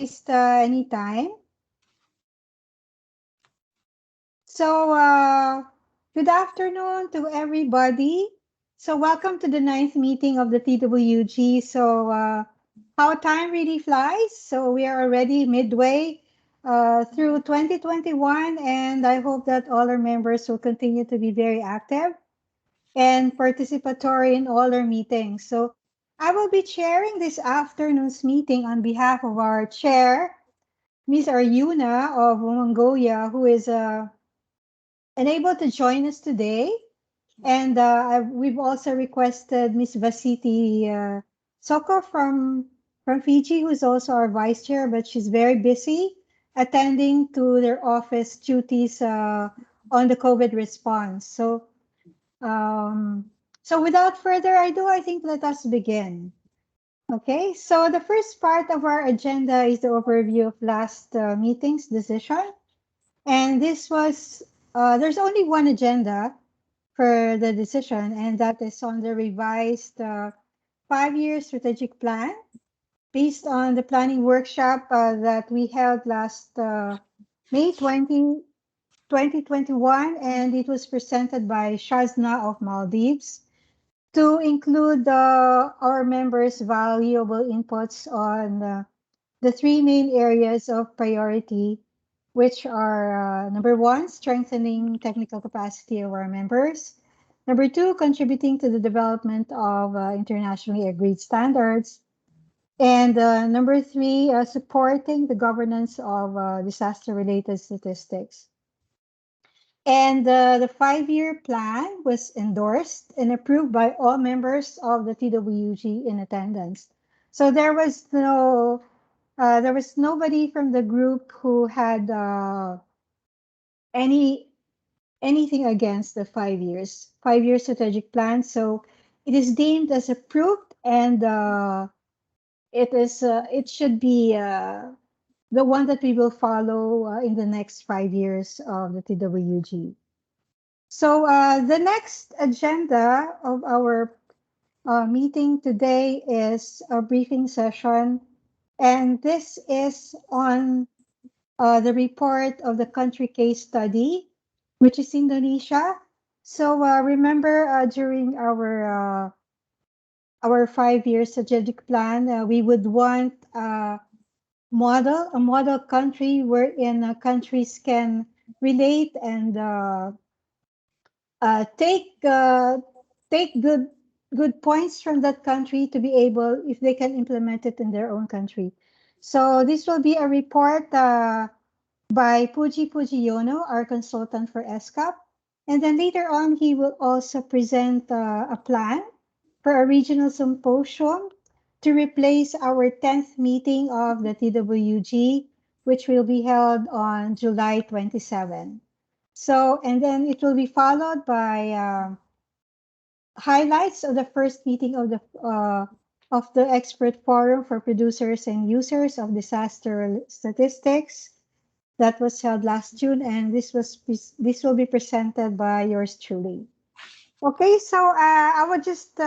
waste any time. So, good afternoon to everybody. So, welcome to the ninth meeting of the TWG. So, how time really flies. So, we are already midway through 2021, and I hope that all our members will continue to be very active and participatory in all our meetings. So, I will be chairing this afternoon's meeting on behalf of our chair, Ms. Arjuna of Mongolia, who is unable to join us today. And we've also requested Ms. Vasiti Soko from Fiji, who's also our vice chair, but she's very busy attending to their office duties on the COVID response. Um, so without further ado, I think let us begin. Okay, so the first part of our agenda is the overview of last meeting's decision. And this was, there's only one agenda for the decision, and that is on the revised 5-year strategic plan based on the planning workshop that we held last May 2021, and it was presented by Shazna of Maldives to include our members' valuable inputs on the three main areas of priority, which are number one, strengthening technical capacity of our members. Number two, contributing to the development of internationally agreed standards. And number three, supporting the governance of disaster-related statistics. And the 5-year plan was endorsed and approved by all members of the TWG in attendance. So there was nobody from the group who had anything against the 5-year strategic plan. So it is deemed as approved, and it should be the one that we will follow in the next 5 years of the TWG. So the next agenda of our meeting today is a briefing session, and this is on the report of the country case study, which is Indonesia. So remember during our 5-year strategic plan, we would want a model country wherein countries can relate and take good points from that country to be able, if they can implement it in their own country. So this will be a report by Puji Yono, our consultant for ESCAP. And then later on, he will also present a plan for a regional symposium to replace our 10th meeting of the TWG, which will be held on July 27. So, and then it will be followed by highlights of the first meeting of the expert forum for producers and users of disaster statistics that was held last June, and this will be presented by yours truly. Okay, so I will just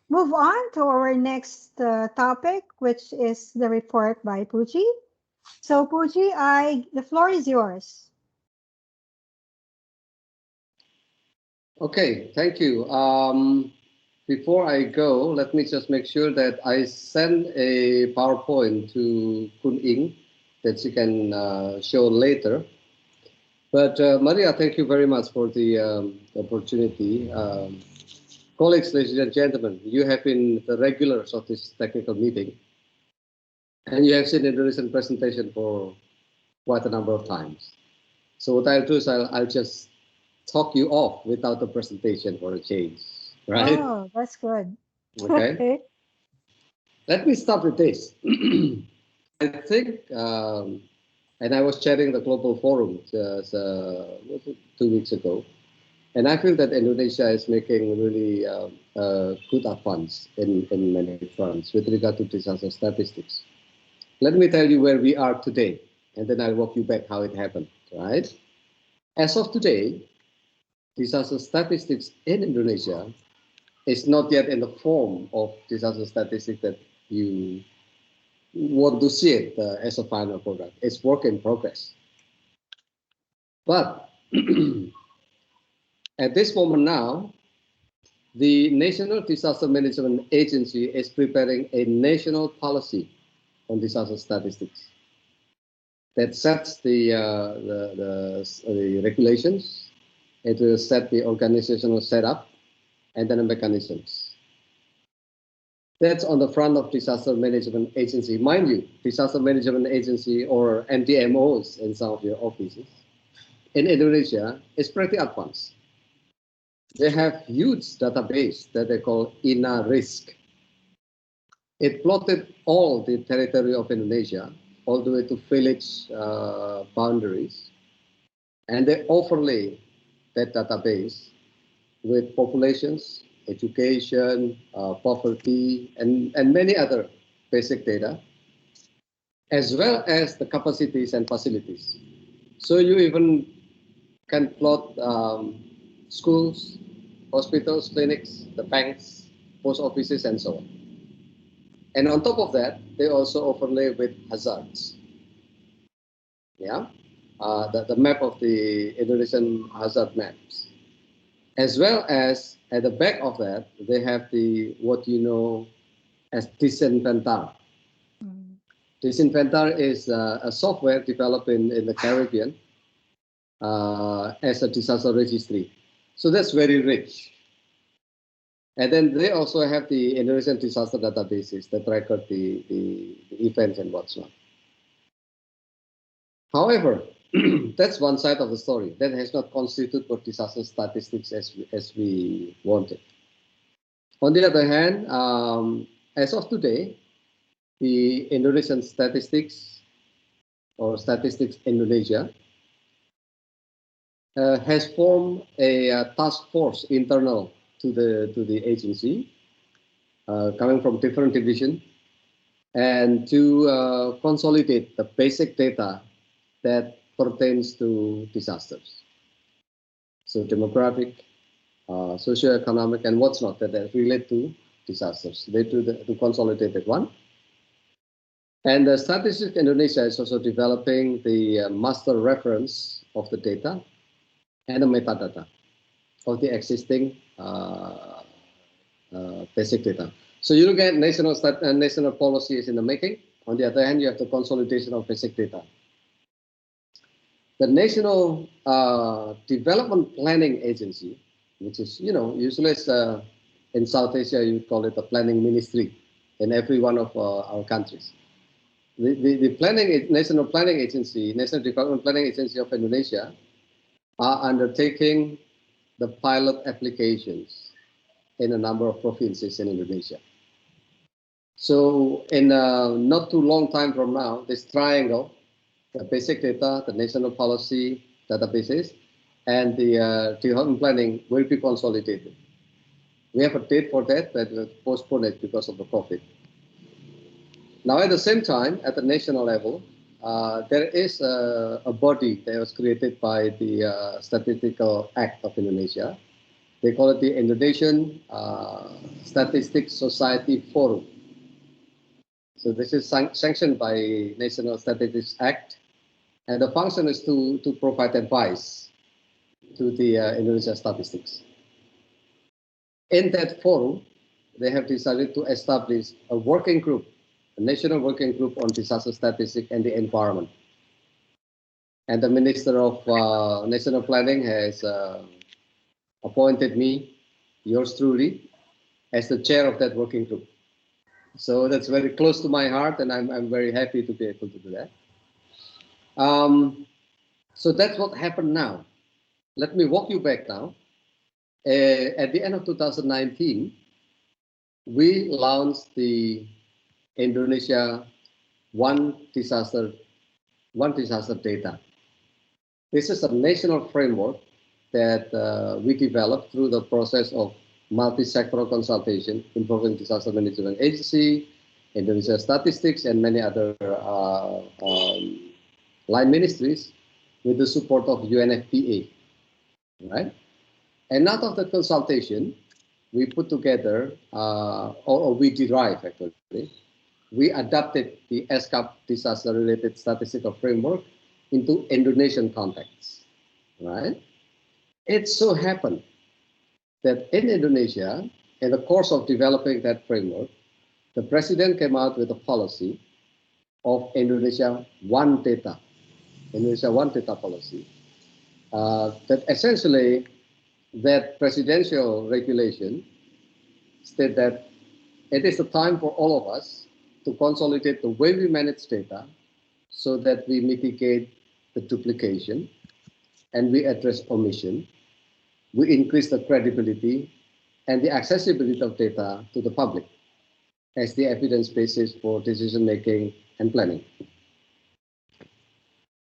move on to our next topic, which is the report by Puji. So Puji, the floor is yours. Okay, thank you. Before I go, let me just make sure that I send a PowerPoint to Kun Ing that she can show later. But Maria, thank you very much for the opportunity. Colleagues, ladies and gentlemen, you have been the regulars of this technical meeting, and you have seen the Indonesian presentation for quite a number of times. So what I'll do is I'll just talk you off without the presentation for a change, right? Oh, that's good. Okay. Let me start with this. I think, and I was chairing the global forum just 2 weeks ago, and I feel that Indonesia is making really good advance in many fronts with regard to disaster statistics. Let me tell you where we are today, and then I'll walk you back how it happened, right? As of today, disaster statistics in Indonesia is not yet in the form of disaster statistics that you want to see it as a final product. It's work in progress. But at this moment now, the National Disaster Management Agency is preparing a national policy on disaster statistics that sets the regulations. It will set the organizational setup and then the mechanisms. That's on the front of Disaster Management Agency. Mind you, Disaster Management Agency or NDMOs in some of your offices in Indonesia is pretty advanced. They have huge database that they call INA-RISK. It plotted all the territory of Indonesia, all the way to village boundaries, and they overlay that database with populations, education, poverty, and many other basic data, as well as the capacities and facilities. So you even can plot schools, hospitals, clinics, the banks, post offices, and so on. And on top of that, they also overlay with hazards. Yeah, the map of the Indonesian hazard maps, as well as at the back of that, they have the what you know as Disinventar. Disinventar is a software developed in the Caribbean as a disaster registry. So that's very rich. And then they also have the Indonesian disaster databases that record the events and whatnot. However, that's one side of the story. That has not constituted for disaster statistics as we wanted. On the other hand, as of today, the Indonesian statistics or Statistics Indonesia has formed a task force internal to the agency, coming from different divisions, and to consolidate the basic data that pertains to disasters. So demographic, socioeconomic, and what's not that relate to disasters. They do the consolidated one. And the Statistics Indonesia is also developing the master reference of the data and the metadata of the existing basic data. So you look at national policies in the making. On the other hand, you have the consolidation of basic data. The National Development Planning Agency, which is, usually in South Asia, you call it the planning ministry in every one of our countries. The National Planning Agency, National Development Planning Agency of Indonesia, are undertaking the pilot applications in a number of provinces in Indonesia. So in not too long time from now, this triangle, the basic data, the national policy databases, and the development planning will be consolidated. We have a date for that, but we'll postpone it because of the COVID. Now, at the same time, at the national level, there is a body that was created by the Statistical Act of Indonesia. They call it the Indonesian Statistics Society Forum. So this is sanctioned by National Statistics Act, and the function is to provide advice to the Indonesia statistics. In that forum, they have decided to establish a working group, a national working group on disaster statistics and the environment. And the Minister of National Planning has appointed me, yours truly, as the chair of that working group. So that's very close to my heart, and I'm very happy to be able to do that. So that's what happened now. Let me walk you back now. At the end of 2019, we launched the Indonesia One Disaster Data. This is a national framework that we developed through the process of multi-sectoral consultation involving Disaster Management Agency, Indonesia Statistics, and many other line ministries with the support of UNFPA, right? And out of that consultation, we put together, or we derive actually, we adapted the ESCAP disaster-related statistical framework into Indonesian context, right? It so happened that in Indonesia, in the course of developing that framework, the president came out with a policy of Indonesia One Data policy, that essentially that presidential regulation state that it is the time for all of us to consolidate the way we manage data so that we mitigate the duplication and we address omission, we increase the credibility and the accessibility of data to the public as the evidence basis for decision making and planning.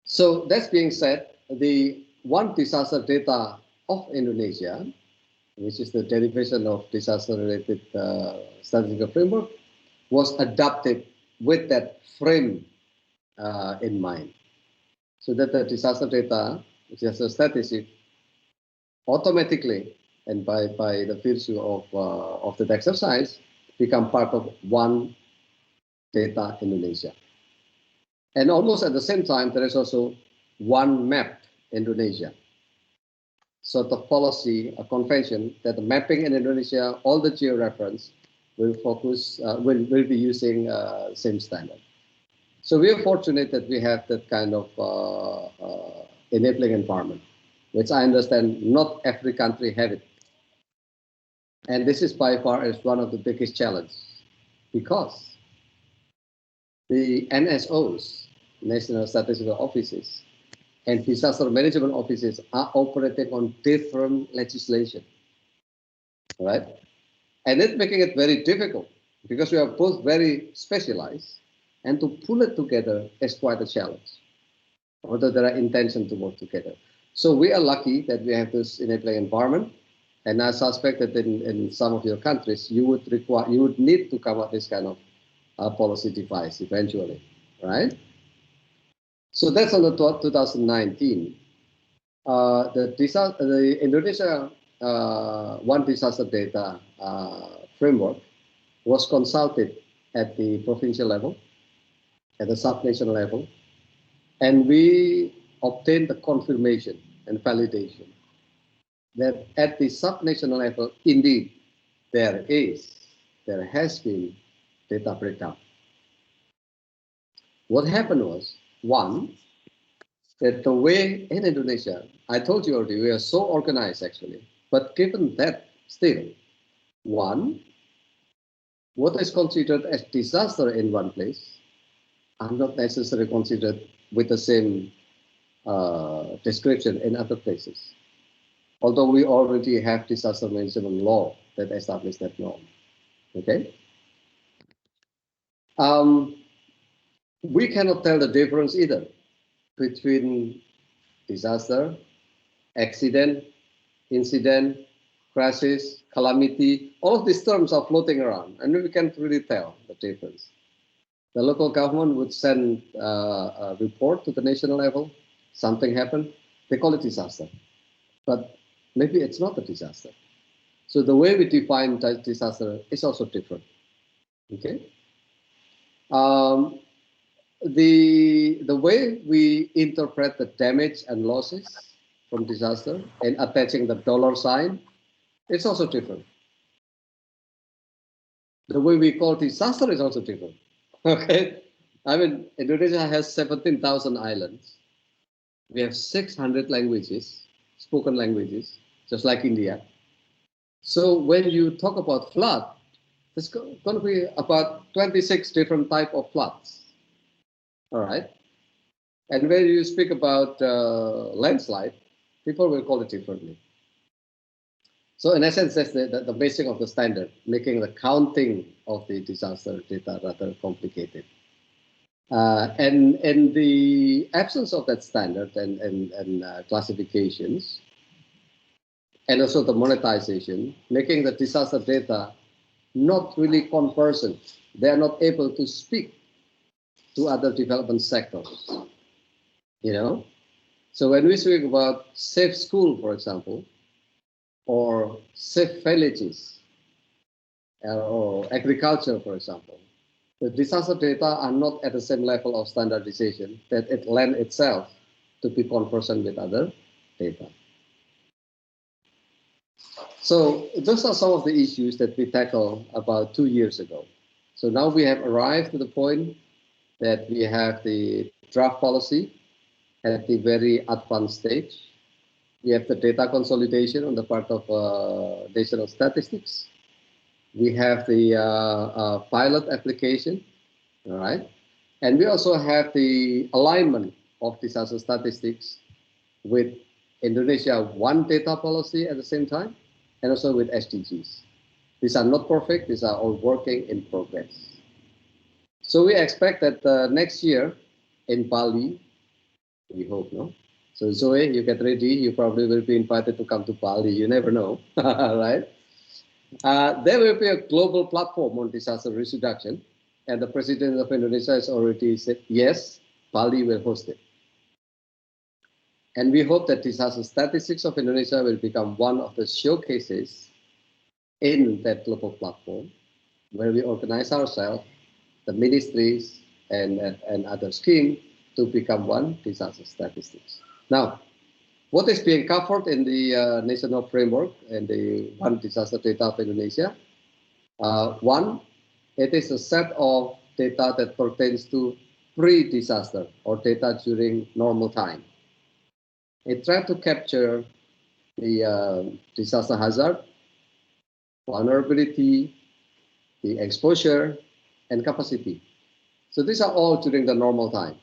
So that being said, the One Disaster Data of Indonesia, which is the derivation of disaster-related statistical framework, was adapted with that frame in mind, so that the disaster data, disaster statistic, automatically and by the virtue of that exercise, become part of One Data Indonesia. And almost at the same time, there is also One Map Indonesia. Sort of policy, a convention that the mapping in Indonesia, all the geo-reference will focus, will be using same standard. So we are fortunate that we have that kind of enabling environment, which I understand not every country have it. And this is by far is one of the biggest challenges, because the NSOs, National Statistical Offices, and disaster management offices are operating on different legislation, right? And it's making it very difficult because we are both very specialized, and to pull it together is quite a challenge, although there are intention to work together. So we are lucky that we have this enabling environment, and I suspect that in some of your countries, you would need to come up with this kind of policy device eventually, right? So that's on the 2019. The Indonesia One Disaster Data framework was consulted at the provincial level, at the sub-national level, and we obtained the confirmation and validation that at the sub-national level, indeed, there has been data breakdown. What happened was, one, that the way in Indonesia, I told you already, we are so organized actually, but given that still, one, what is considered as disaster in one place are not necessarily considered with the same description in other places. Although we already have disaster management law that establishes that norm, okay? We cannot tell the difference either between disaster, accident, incident, crisis, calamity. All of these terms are floating around, and we can't really tell the difference. The local government would send a report to the national level, something happened, they call it disaster. But maybe it's not a disaster. So the way we define disaster is also different, okay? The way we interpret the damage and losses from disaster and attaching the dollar sign, it's also different. The way we call disaster is also different. Okay, I mean, Indonesia has 17,000 islands. We have 600 languages, spoken languages, just like India. So when you talk about flood, there's going to be about 26 different type of floods. All right. And when you speak about landslide, people will call it differently. So in essence, that's the basic of the standard, making the counting of the disaster data rather complicated. And in the absence of that standard and classifications, and also the monetization, making the disaster data not really conversant. They are not able to speak to other development sectors, you know? So when we speak about safe school, for example, or safe villages, or agriculture, for example, the disaster data are not at the same level of standardization that it lends itself to be conversant with other data. So those are some of the issues that we tackled about 2 years ago. So now we have arrived to the point that we have the draft policy at the very advanced stage. We have the data consolidation on the part of national statistics. We have the pilot application, all right? And we also have the alignment of disaster statistics with Indonesia One data policy at the same time, and also with SDGs. These are not perfect, these are all working in progress. So we expect that next year in Bali, we hope, no? So Zoe, you get ready, you probably will be invited to come to Bali, you never know, right? There will be a global platform on disaster risk reduction, and the President of Indonesia has already said, yes, Bali will host it. And we hope that disaster statistics of Indonesia will become one of the showcases in that global platform where we organize ourselves, the ministries and other schemes to become one disaster statistics. Now, what is being covered in the national framework and the One Disaster Data of Indonesia? One, it is a set of data that pertains to pre-disaster or data during normal time. It tries to capture the disaster hazard, vulnerability, the exposure, and capacity. So these are all during the normal time.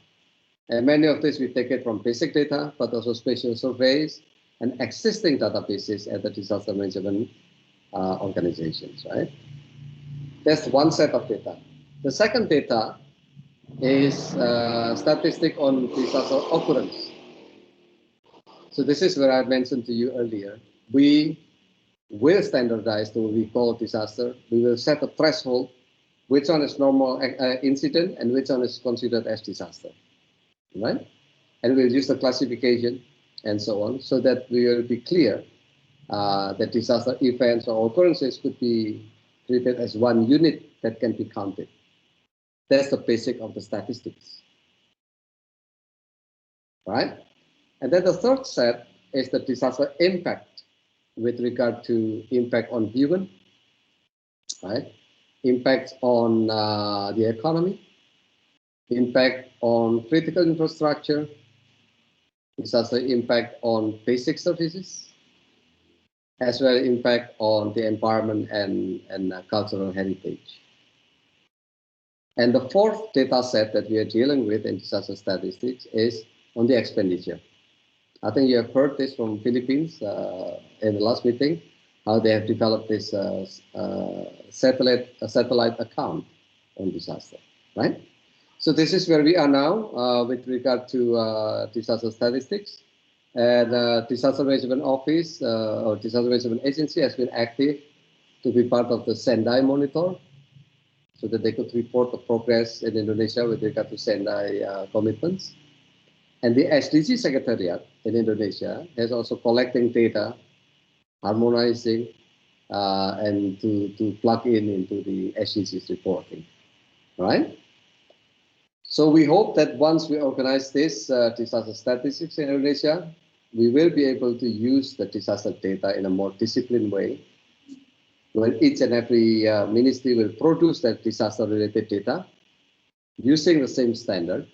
And many of these we take it from basic data, but also spatial surveys and existing databases at the disaster management organizations, right? That's one set of data. The second data is statistic on disaster occurrence. So this is where I mentioned to you earlier. We will standardize to what we call disaster. We will set a threshold, which one is normal incident and which one is considered as disaster, right? And we'll use the classification and so on, so that we will be clear that disaster events or occurrences could be treated as one unit that can be counted. That's the basic of the statistics, right? And then the third set is the disaster impact with regard to impact on human, right? Impact on the economy, impact on critical infrastructure, disaster impact on basic services, as well as impact on the environment and cultural heritage. And the fourth data set that we are dealing with in disaster statistics is on the expenditure. I think you have heard this from Philippines in the last meeting, how they have developed this satellite account on disaster, right? So this is where we are now with regard to disaster statistics. And Disaster Management Office or Disaster Management Agency has been active to be part of the Sendai Monitor, so that they could report the progress in Indonesia with regard to Sendai commitments. And the SDG Secretariat in Indonesia is also collecting data, harmonizing, and to plug into the SDGs reporting, right? So we hope that once we organize this disaster statistics in Indonesia, we will be able to use the disaster data in a more disciplined way, when each and every ministry will produce that disaster-related data using the same standard,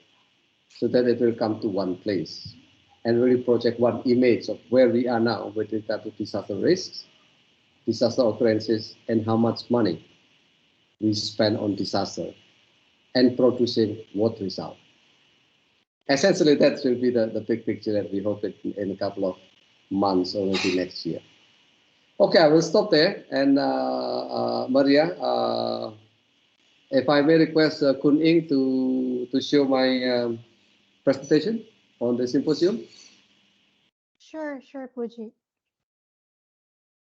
so that it will come to one place and really project one image of where we are now with regard to disaster risks, disaster occurrences, and how much money we spend on disaster and producing what result. Essentially, that will be the big picture that we hope in a couple of months or maybe next year. Okay, I will stop there. And Maria, if I may request Kun Ing to show my presentation on the symposium. Sure, sure, Puji.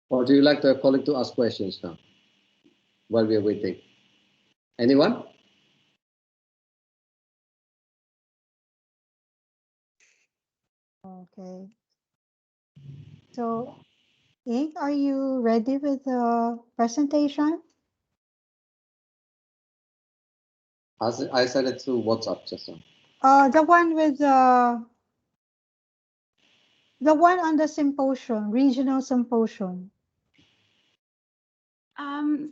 Or do you like the colleague to ask questions now while we are waiting? Anyone? Okay. So, Ink, are you ready with the presentation? I sent it through WhatsApp just now. The one with the one on the symposium, regional symposium.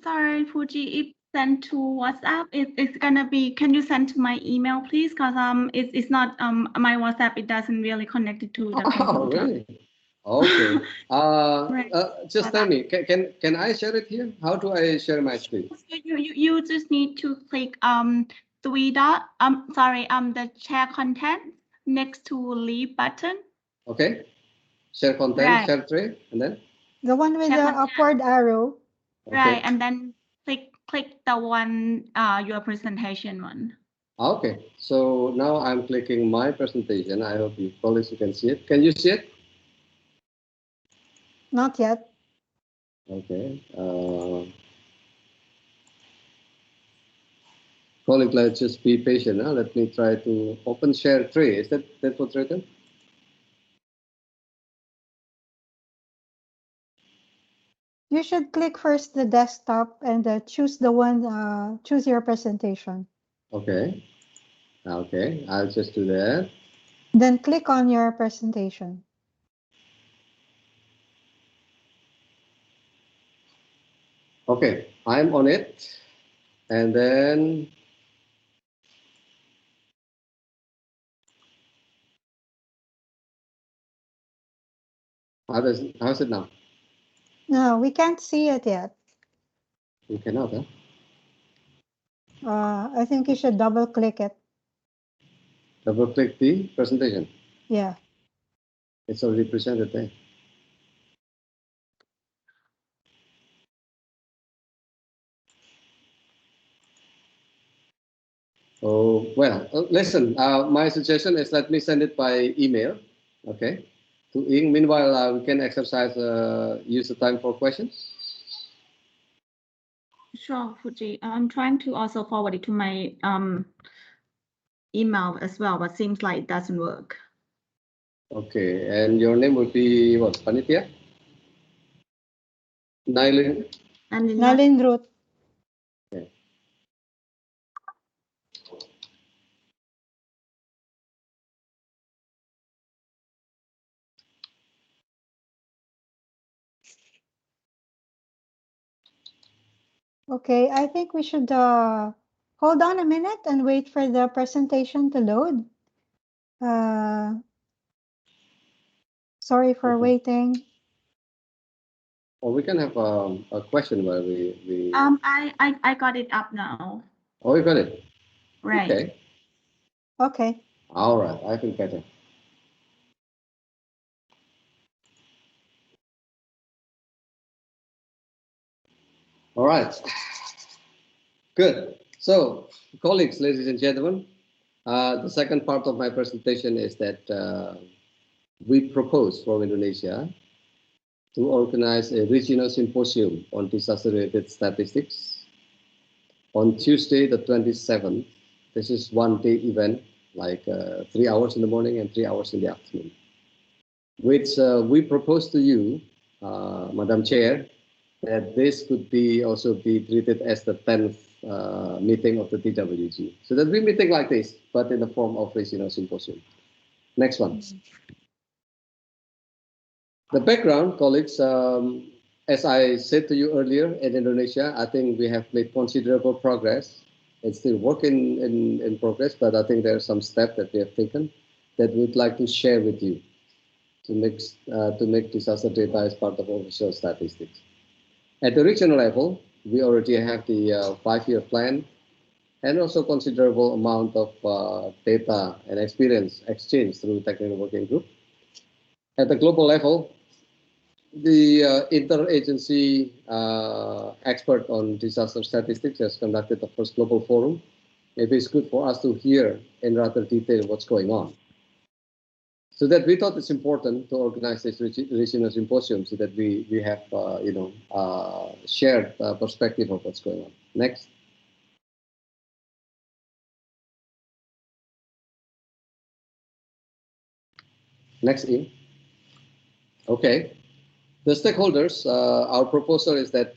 Sorry, Fuji, if sent to WhatsApp, it's gonna be, can you send to my email, please? Because it's not my WhatsApp, it doesn't really connect it to the Oh, computer. really? Okay. Right. Just tell me, can I share it here? How do I share my screen? So you just need to click three dot the share content next to leave button. Okay. Share content, Right. share tray, and then? The one with Share the content. upward arrow. Okay. Right, and then click the one your presentation one. Okay. So now I'm clicking my presentation. I hope you colleagues you can see it. Can you see it? Not yet. Okay. Colleague, let's just be patient. Huh? Let me try to open share tray. Is that what's written? You should click first the desktop and choose the one, choose your presentation. Okay. Okay. I'll just do that. Then click on your presentation. Okay. I'm on it. And then how's it now? No, we can't see it yet. You cannot, huh? I think you should double click it. Double click the presentation. Yeah. It's already presented there. Oh, well, listen, my suggestion is let me send it by email, okay, to Ing. Meanwhile, we can exercise, use the time for questions. Sure, Fuji. I'm trying to also forward it to my email as well, but seems like it doesn't work. Okay, and your name would be what? Panitia? Nylin? Nalindrut. Okay. Okay, I think we should hold on a minute and wait for the presentation to load. Sorry for waiting. Or we can have a question while we. I got it up now. Oh, you got it. Right. Okay. Okay. All right. I feel better. All right. Good. So, colleagues, ladies and gentlemen, the second part of my presentation is that we propose from Indonesia to organize a regional symposium on disaster-related statistics on Tuesday, the 27th. This is one-day event, like 3 hours in the morning and 3 hours in the afternoon, which we propose to you, Madam Chair, that this could be also be treated as the 10th meeting of the TWG. So that we meeting like this, but in the form of regional symposium. Next one. The background, colleagues, as I said to you earlier, in Indonesia, I think we have made considerable progress. It's still work in progress, but I think there are some steps that we have taken that we'd like to share with you to make disaster data as part of official statistics. At the regional level, we already have the 5-year plan and also considerable amount of data and experience exchange through technical working group. At the global level, the interagency expert on disaster statistics has conducted the first global forum. Maybe it's good for us to hear in rather detail what's going on. So that we thought it's important to organize this regional symposium so that we have shared perspective of what's going on. Next. Next in. Okay. The stakeholders, our proposal is that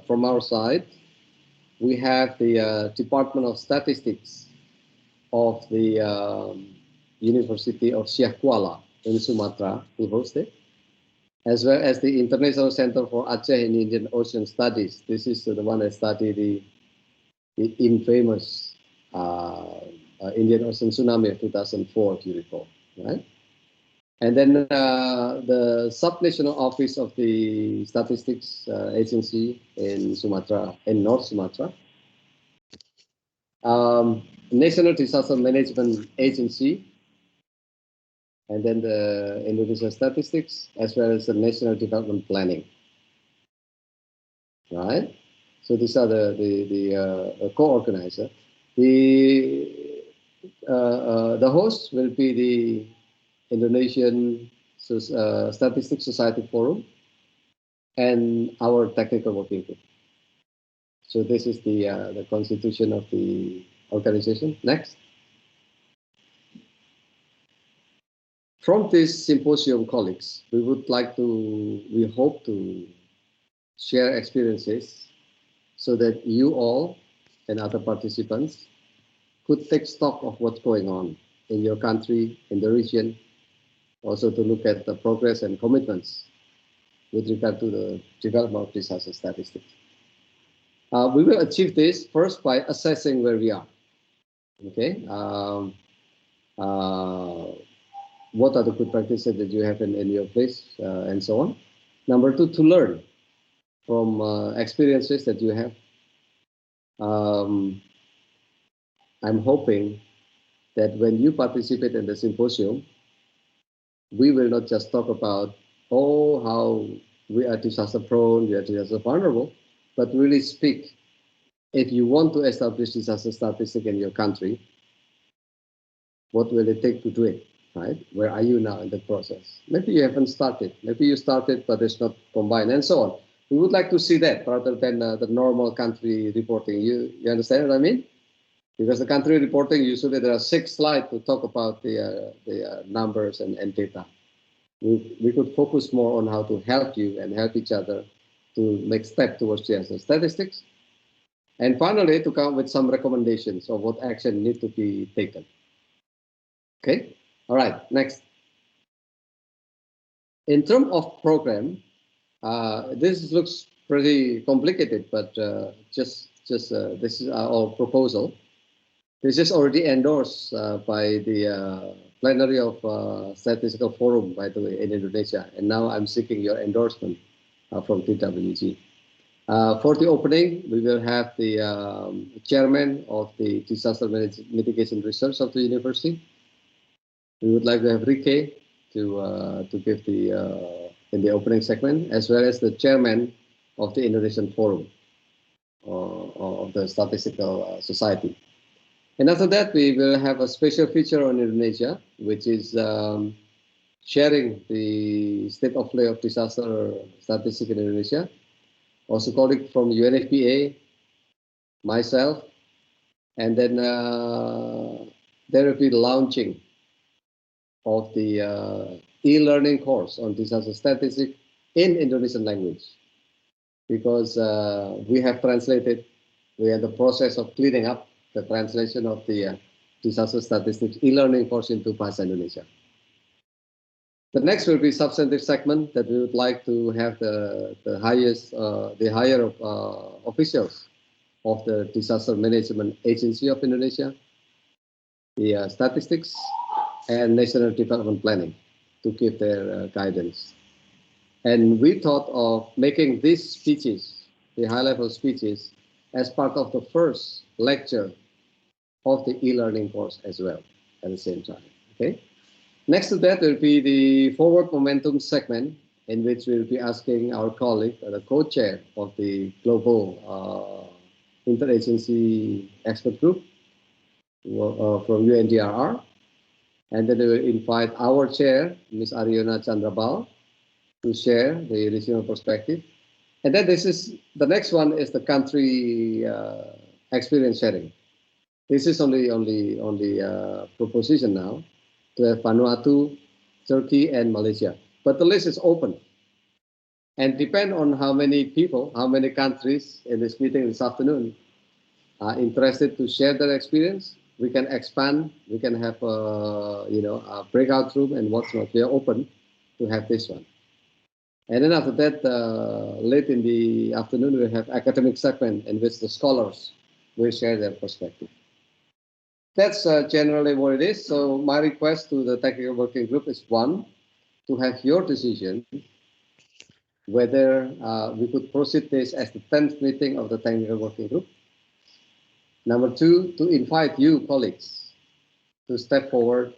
from our side, we have the Department of Statistics of the University of Syekh Kuala in Sumatra who host it, as well as the International Center for Aceh and Indian Ocean Studies. This is the one that studied the infamous Indian Ocean tsunami of 2004, if you recall, right? And then the Subnational Office of the Statistics Agency in Sumatra, in North Sumatra. National Disaster Management Agency, and then the Indonesia Statistics, as well as the National Development Planning. Right? So these are the co-organizer. The host will be the Indonesian Statistics Society Forum and our technical working group. So this is the constitution of the organization. Next. From this symposium, colleagues, we hope to share experiences so that you all and other participants could take stock of what's going on in your country, in the region, also to look at the progress and commitments with regard to the development of disaster statistics. We will achieve this first by assessing where we are. Okay. What are the good practices that you have in your place and so on. Number two, to learn from experiences that you have. I'm hoping that when you participate in the symposium, we will not just talk about, oh, how we are disaster prone, we are disaster vulnerable, but really speak. If you want to establish disaster statistics in your country, what will it take to do it, right? Where are you now in the process? Maybe you haven't started. Maybe you started, but it's not combined, and so on. We would like to see that rather than the normal country reporting. You understand what I mean? Because the country reporting, usually there are 6 slides to talk about the numbers and data. We could focus more on how to help you and help each other to make step towards disaster statistics. And finally, to come with some recommendations of what action need to be taken. Okay, all right, next. In terms of program, this looks pretty complicated, but this is our proposal. This is already endorsed by the plenary of Statistical Forum, by the way, in Indonesia. And now I'm seeking your endorsement from TWG. For the opening, we will have the chairman of the Disaster Mitigation Research of the university. We would like to have Rike to give in the opening segment, as well as the chairman of the Indonesian Forum of the Statistical Society. And after that, we will have a special feature on Indonesia, which is sharing the state of play of disaster statistics in Indonesia. Also colleague from UNFPA, myself, and then there will be the launching of the e-learning course on disaster statistics in Indonesian language, because we have translated, we are in the process of cleaning up the translation of the disaster statistics e-learning course into Bahasa Indonesia. The next will be substantive segment that we would like to have the higher officials of the Disaster Management Agency of Indonesia, the statistics, and National Development Planning to give their guidance. And we thought of making these speeches, the high-level speeches, as part of the first lecture of the e-learning course as well at the same time. Okay. Next to that will be the forward momentum segment, in which we'll be asking our colleague, the co-chair of the global interagency expert group from UNDRR, and then we will invite our chair, Ms. Ariona Chandrabal, to share the regional perspective. And then the next one is the country experience sharing. This is only proposition now to have Vanuatu, Turkey, and Malaysia. But the list is open. And depend on how many people, how many countries in this meeting this afternoon, are interested to share their experience, we can expand. We can have a breakout room and what's not. We are open to have this one. And then after that, late in the afternoon, we have academic segment in which the scholars will share their perspective. That's generally what it is. So my request to the technical working group is, one, to have your decision whether we could proceed this as the 10th meeting of the technical working group. Number two, to invite you, colleagues, to step forward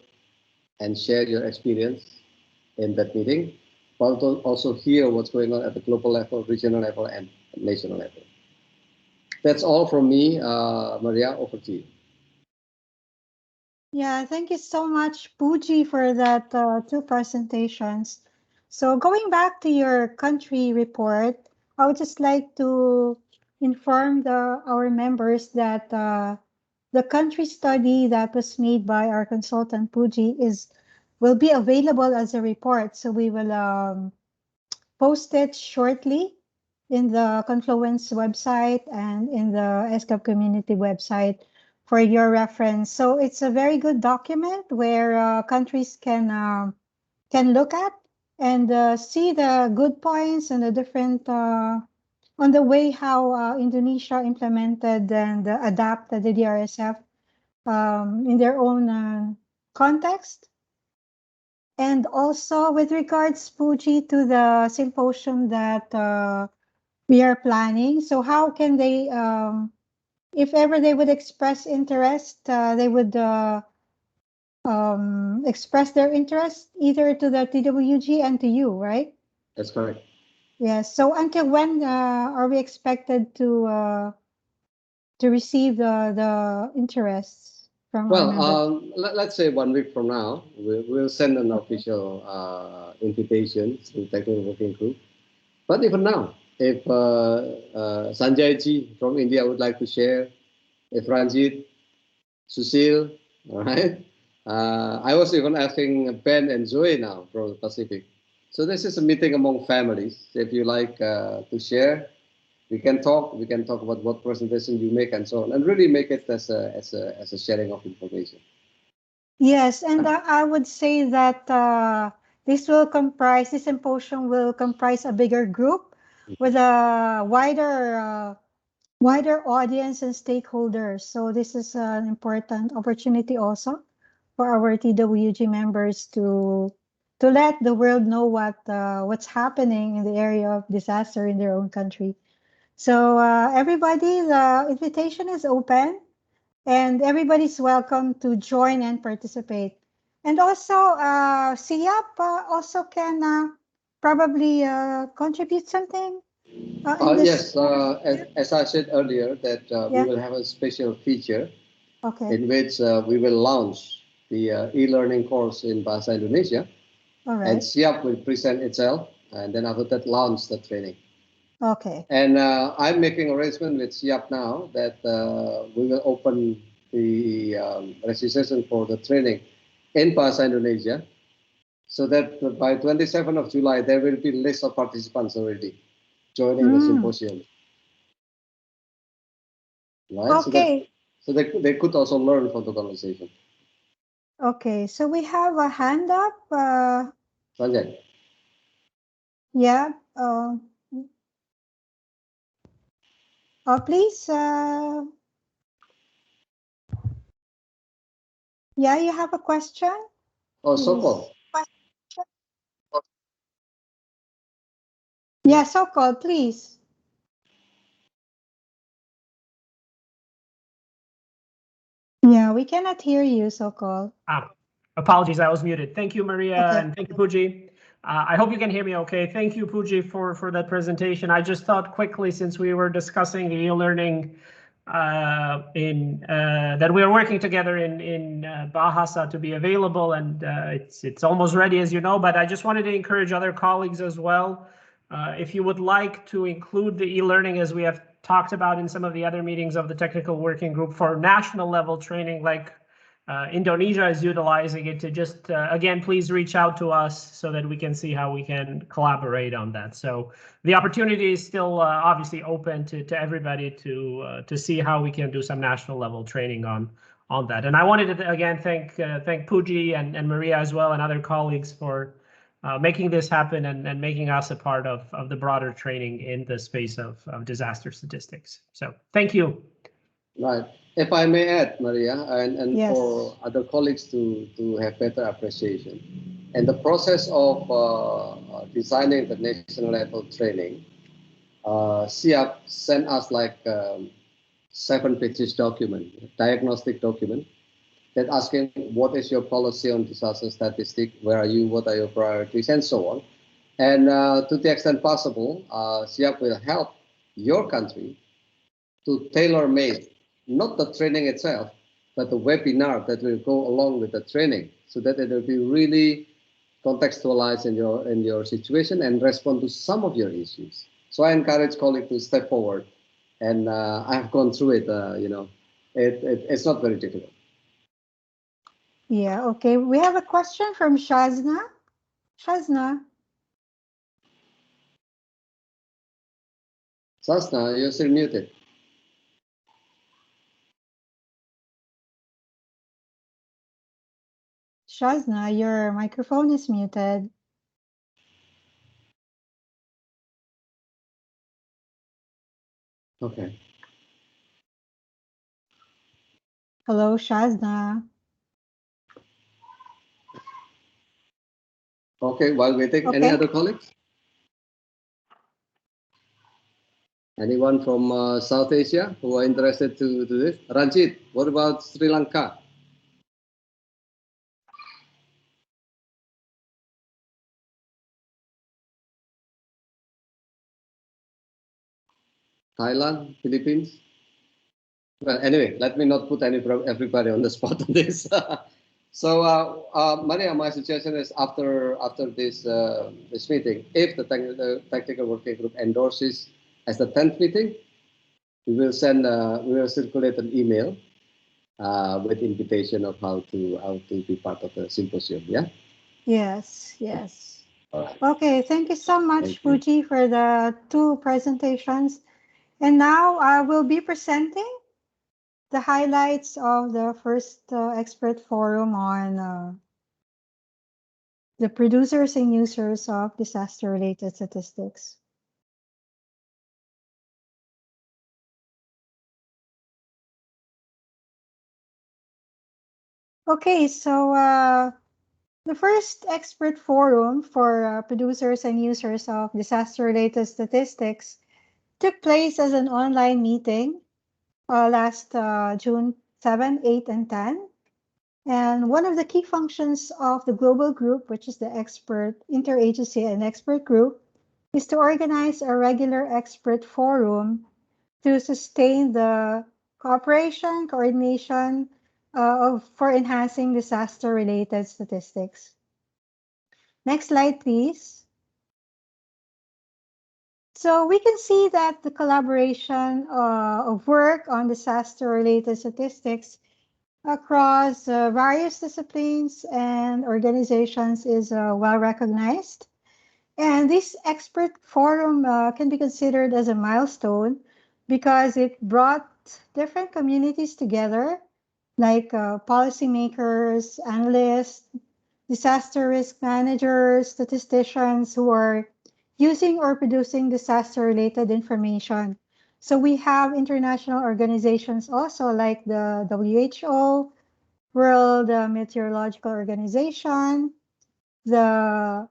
and share your experience in that meeting, but also hear what's going on at the global level, regional level, and national level. That's all from me. Maria, over to you. Yeah, thank you so much, Puji, for that two presentations. So going back to your country report, I would just like to inform our members that the country study that was made by our consultant Puji will be available as a report. So we will post it shortly in the Confluence website and in the ESCAP community website for your reference. So it's a very good document where countries can look at and see the good points and the different on the way how Indonesia implemented and adapted the DRSF in their own context. And also with regards, Puji, to the symposium that we are planning. So how can they, if ever they would express interest, they would express their interest either to the TWG and to you, right? That's correct. Yes. So until when are we expected to receive the interests from our members? Let's say 1 week from now, we'll send an official invitation to technical working group. But even now, if Sanjay ji from India would like to share, if Ranjit, Susil, all right. I was even asking Ben and Zoe now from the Pacific. So this is a meeting among families. If you like to share, we can talk. We can talk about what presentation you make and so on, and really make it as a sharing of information. Yes, and I would say that this symposium will comprise a bigger group with a wider audience and stakeholders. So this is an important opportunity also for our TWG members to let the world know what's happening in the area of disaster in their own country. So everybody, the invitation is open. And everybody's welcome to join and participate. And also, SIAP also can probably contribute something in this. Yes, as I said earlier, that we Yeah. will have a special feature Okay. in which we will launch the e-learning course in Bahasa Indonesia. All right. And SIAP will present itself, and then after that, launch the training. Okay. And I'm making arrangement with SIAP now that we will open the registration for the training in Bahasa Indonesia, so that by 27th of July, there will be a list of participants already joining the symposium. Right? Okay. So they could also learn from the conversation. Okay, so we have a hand up. Sanjay. Yeah. Please. Yeah, you have a question? Oh, Sokol. Yeah, Sokol, please. Yeah, we cannot hear you, Sokol. Apologies, I was muted. Thank you, Maria, and thank you, Puji. I hope you can hear me okay. Thank you, Puji, for that presentation. I just thought quickly, since we were discussing the e-learning that we are working together in Bahasa to be available, and it's almost ready, as you know, but I just wanted to encourage other colleagues as well. If you would like to include the e-learning, as we have talked about in some of the other meetings of the technical working group, for national level training, like Indonesia is utilizing it, to just, again, please reach out to us so that we can see how we can collaborate on that. So the opportunity is still obviously open to everybody to see how we can do some national level training on that. And I wanted to again thank Puji and Maria as well, and other colleagues for making this happen and making us a part of the broader training in the space of disaster statistics. So thank you. Right. If I may add, Maria, and Yes. for other colleagues to have better appreciation, and the process of designing the national level training, SIAP sent us like 7 pages document, diagnostic document, that asking what is your policy on disaster statistics, where are you, what are your priorities, and so on. And to the extent possible, SIAP will help your country to tailor-made, not the training itself, but the webinar that will go along with the training, so that it will be really contextualized in your situation and respond to some of your issues. So I encourage colleagues to step forward, and I have gone through it. It's not very difficult. Yeah, okay. We have a question from Shazna. Shazna. Sasna, you're still muted. Shazna, your microphone is muted. Okay. Hello, Shazna. Okay, while waiting, Okay. any other colleagues? Anyone from South Asia who are interested to do this? Ranjit, what about Sri Lanka? Thailand, Philippines? Well, anyway, let me not put everybody on the spot on this. So, Maria, my suggestion is after this this meeting, if the technical working group endorses as the 10th meeting, we will circulate an email with invitation of how to be part of the symposium. Yeah. Yes, yes. All right. Okay, thank you so much, Thank you. Puji, for the 2 presentations. And now I will be presenting the highlights of the first expert forum on the producers and users of disaster-related statistics. Okay, so the first expert forum for producers and users of disaster-related statistics took place as an online meeting last June 7, 8, and 10. And one of the key functions of the global group, which is the interagency and expert group, is to organize a regular expert forum to sustain the cooperation, coordination for enhancing disaster-related statistics. Next slide, please. So we can see that the collaboration of work on disaster-related statistics across various disciplines and organizations is well recognized. And this expert forum can be considered as a milestone because it brought different communities together, like policymakers, analysts, disaster risk managers, statisticians who are using or producing disaster-related information. So we have international organizations also like the WHO, World Meteorological Organization, the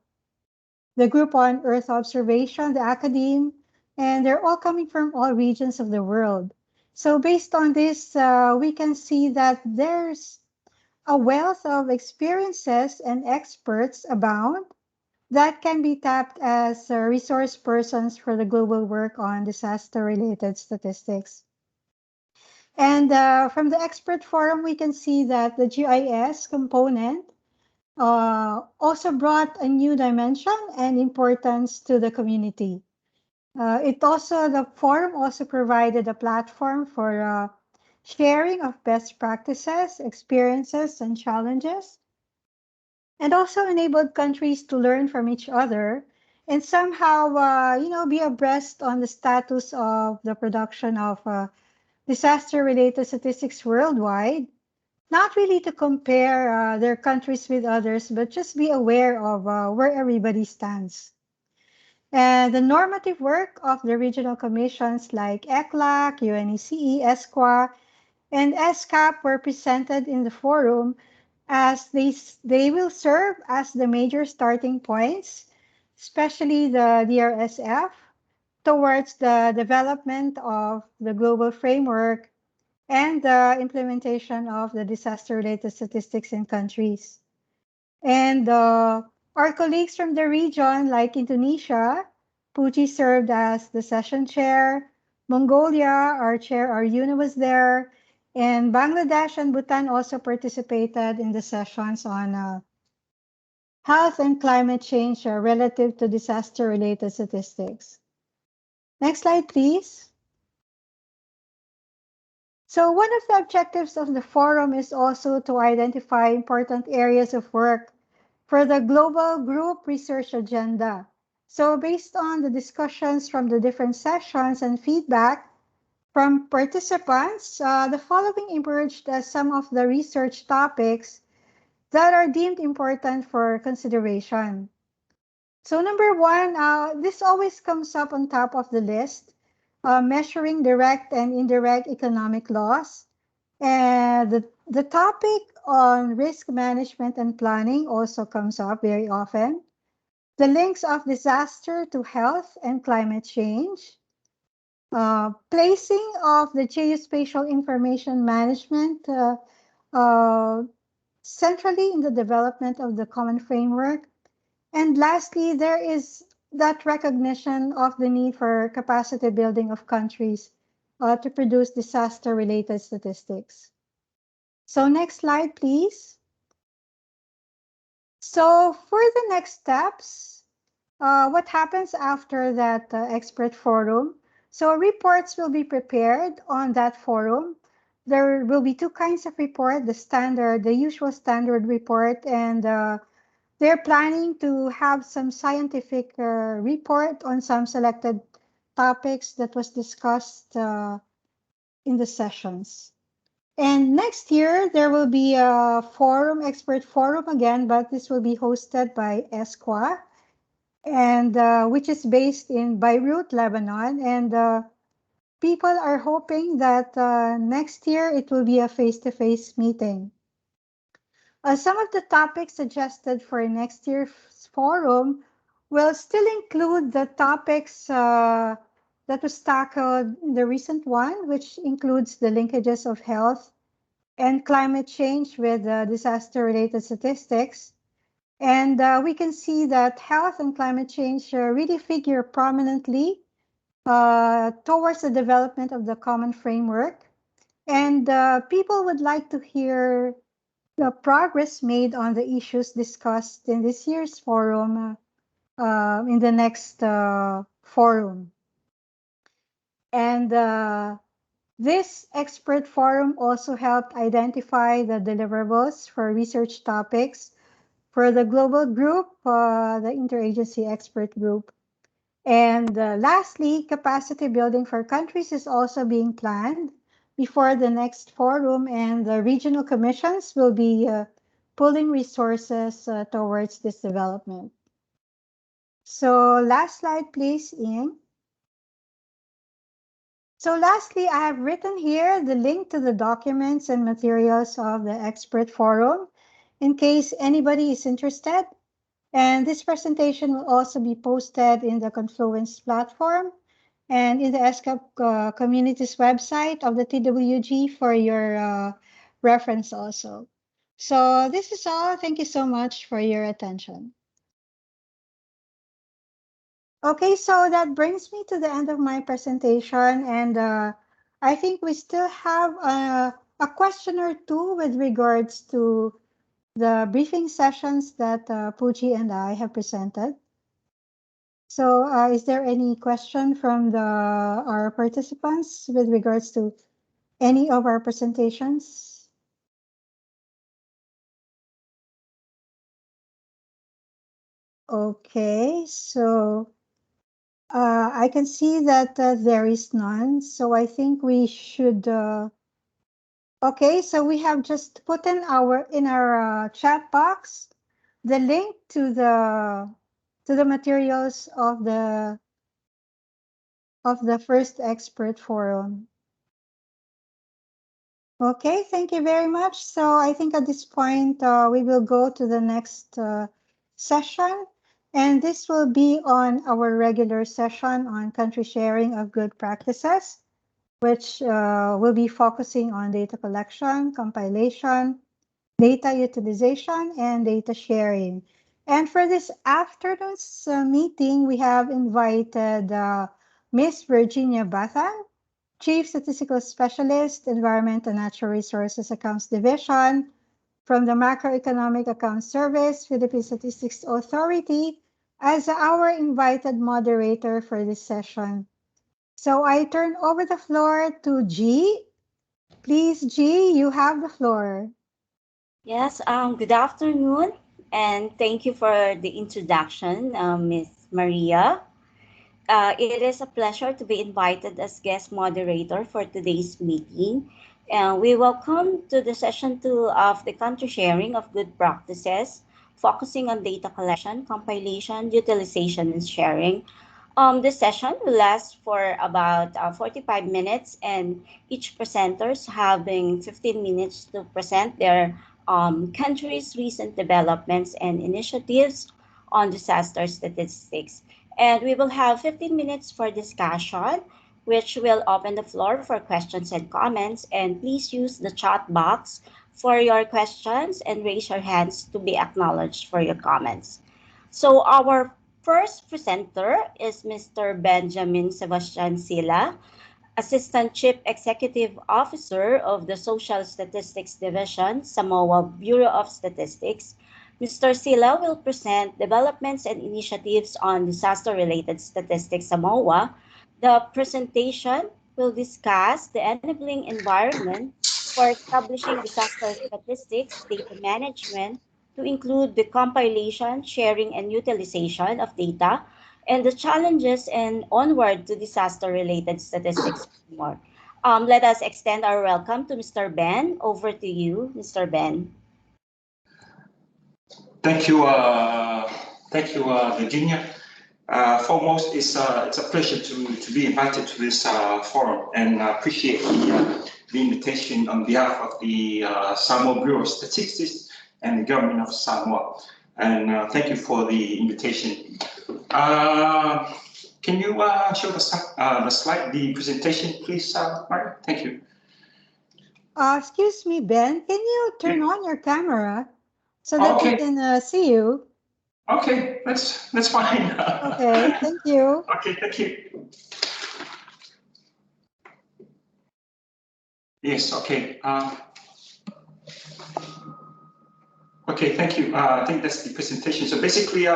Group on Earth Observation, the Academe, and they're all coming from all regions of the world. So based on this, we can see that there's a wealth of experiences and experts abound that can be tapped as resource persons for the global work on disaster-related statistics. And from the expert forum, we can see that the GIS component also brought a new dimension and importance to the community. The forum also provided a platform for sharing of best practices, experiences, and challenges, and also enabled countries to learn from each other and somehow, be abreast on the status of the production of disaster-related statistics worldwide. Not really to compare their countries with others, but just be aware of where everybody stands. And the normative work of the regional commissions like ECLAC, UNECE, ESCWA, and ESCAP were presented in the forum as they will serve as the major starting points, especially the DRSF, towards the development of the global framework and the implementation of the disaster-related statistics in countries. And our colleagues from the region, like Indonesia, Puji served as the session chair. Mongolia, our chair, our UNA was there. And Bangladesh and Bhutan also participated in the sessions on health and climate change relative to disaster-related statistics. Next slide, please. So one of the objectives of the forum is also to identify important areas of work for the global group research agenda. So based on the discussions from the different sessions and feedback from participants, the following emerged as some of the research topics that are deemed important for consideration. So number one, this always comes up on top of the list, measuring direct and indirect economic loss. And the topic on risk management and planning also comes up very often. The links of disaster to health and climate change. Placing of the geospatial information management centrally in the development of the common framework. And lastly, there is that recognition of the need for capacity building of countries to produce disaster-related statistics. So next slide, please. So for the next steps, what happens after that expert forum? So reports will be prepared on that forum. There will be two kinds of report, the usual standard report, and they're planning to have some scientific report on some selected topics that was discussed in the sessions. And next year, there will be a forum, expert forum again, but this will be hosted by ESCWA, and which is based in Beirut, Lebanon. And people are hoping that next year it will be a face-to-face meeting. Some of the topics suggested for next year's forum will still include the topics that was tackled in the recent one, which includes the linkages of health and climate change with disaster-related statistics. And we can see that health and climate change really figure prominently towards the development of the common framework. And people would like to hear the progress made on the issues discussed in this year's forum in the next forum. And this expert forum also helped identify the deliverables for research topics for the global group, the interagency expert group. And lastly, capacity building for countries is also being planned before the next forum, and the regional commissions will be pulling resources towards this development. So last slide, please, Ian. So lastly, I have written here the link to the documents and materials of the expert forum in case anybody is interested. And this presentation will also be posted in the Confluence platform and in the ESCAP community's website of the TWG for your reference also. So this is all. Thank you so much for your attention. Okay, so that brings me to the end of my presentation, and I think we still have a question or two with regards to the briefing sessions that Puji and I have presented. So is there any question from our participants with regards to any of our presentations? Okay, so I can see that there is none. So I think we should. Okay, so we have just put in our chat box the link to the materials of the first expert forum. Okay, thank you very much. So I think at this point we will go to the next session, and this will be on our regular session on country sharing of good practices, which will be focusing on data collection, compilation, data utilization, and data sharing. And for this afternoon's meeting, we have invited Miss Virginia Bathan, Chief Statistical Specialist, Environment and Natural Resources Accounts Division from the Macroeconomic Accounts Service, Philippine Statistics Authority, as our invited moderator for this session. So I turn over the floor to G. Please, G, you have the floor. Yes, good afternoon, and thank you for the introduction, Ms. Maria. It is a pleasure to be invited as guest moderator for today's meeting. We welcome to the session 2 of the country sharing of good practices, focusing on data collection, compilation, utilization, and sharing. This session will last for about 45 minutes, and each presenters having 15 minutes to present their country's recent developments and initiatives on disaster statistics. And we will have 15 minutes for discussion, which will open the floor for questions and comments. And please use the chat box for your questions and raise your hands to be acknowledged for your comments. So our first presenter is Mr. Benjamin Sebastian Sila, Assistant Chief Executive Officer of the Social Statistics Division, Samoa Bureau of Statistics. Mr. Sila will present developments and initiatives on disaster-related statistics Samoa. The presentation will discuss the enabling environment for establishing disaster statistics data management to include the compilation, sharing, and utilization of data, and the challenges and onward to disaster-related statistics more. Let us extend our welcome to Mr. Ben. Over to you, Mr. Ben. Thank you, Virginia. Foremost, it's a pleasure to be invited to this forum, and I appreciate the invitation on behalf of the Samoa Bureau of Statistics and the government of Samoa. And thank you for the invitation. Can you show the slide, the presentation, please, Maria? Thank you. Excuse me, Ben, can you turn on your camera so that we can see you? Okay, that's fine. Okay, thank you. Okay, thank you. Yes, okay. Okay, thank you. I think that's the presentation. So basically,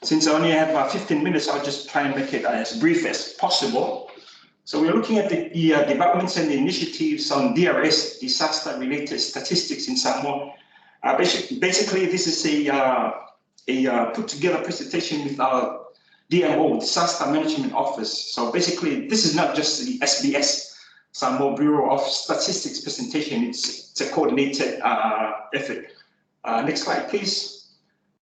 since I only have 15 minutes, I'll just try and make it as brief as possible. So we're looking at the developments and the initiatives on DRS, disaster-related statistics in Samoa. Basically, this is a put-together presentation with our DMO, Disaster Management Office. So basically, this is not just the SBS, Samoa Bureau of Statistics presentation. It's a coordinated effort. Next slide, please.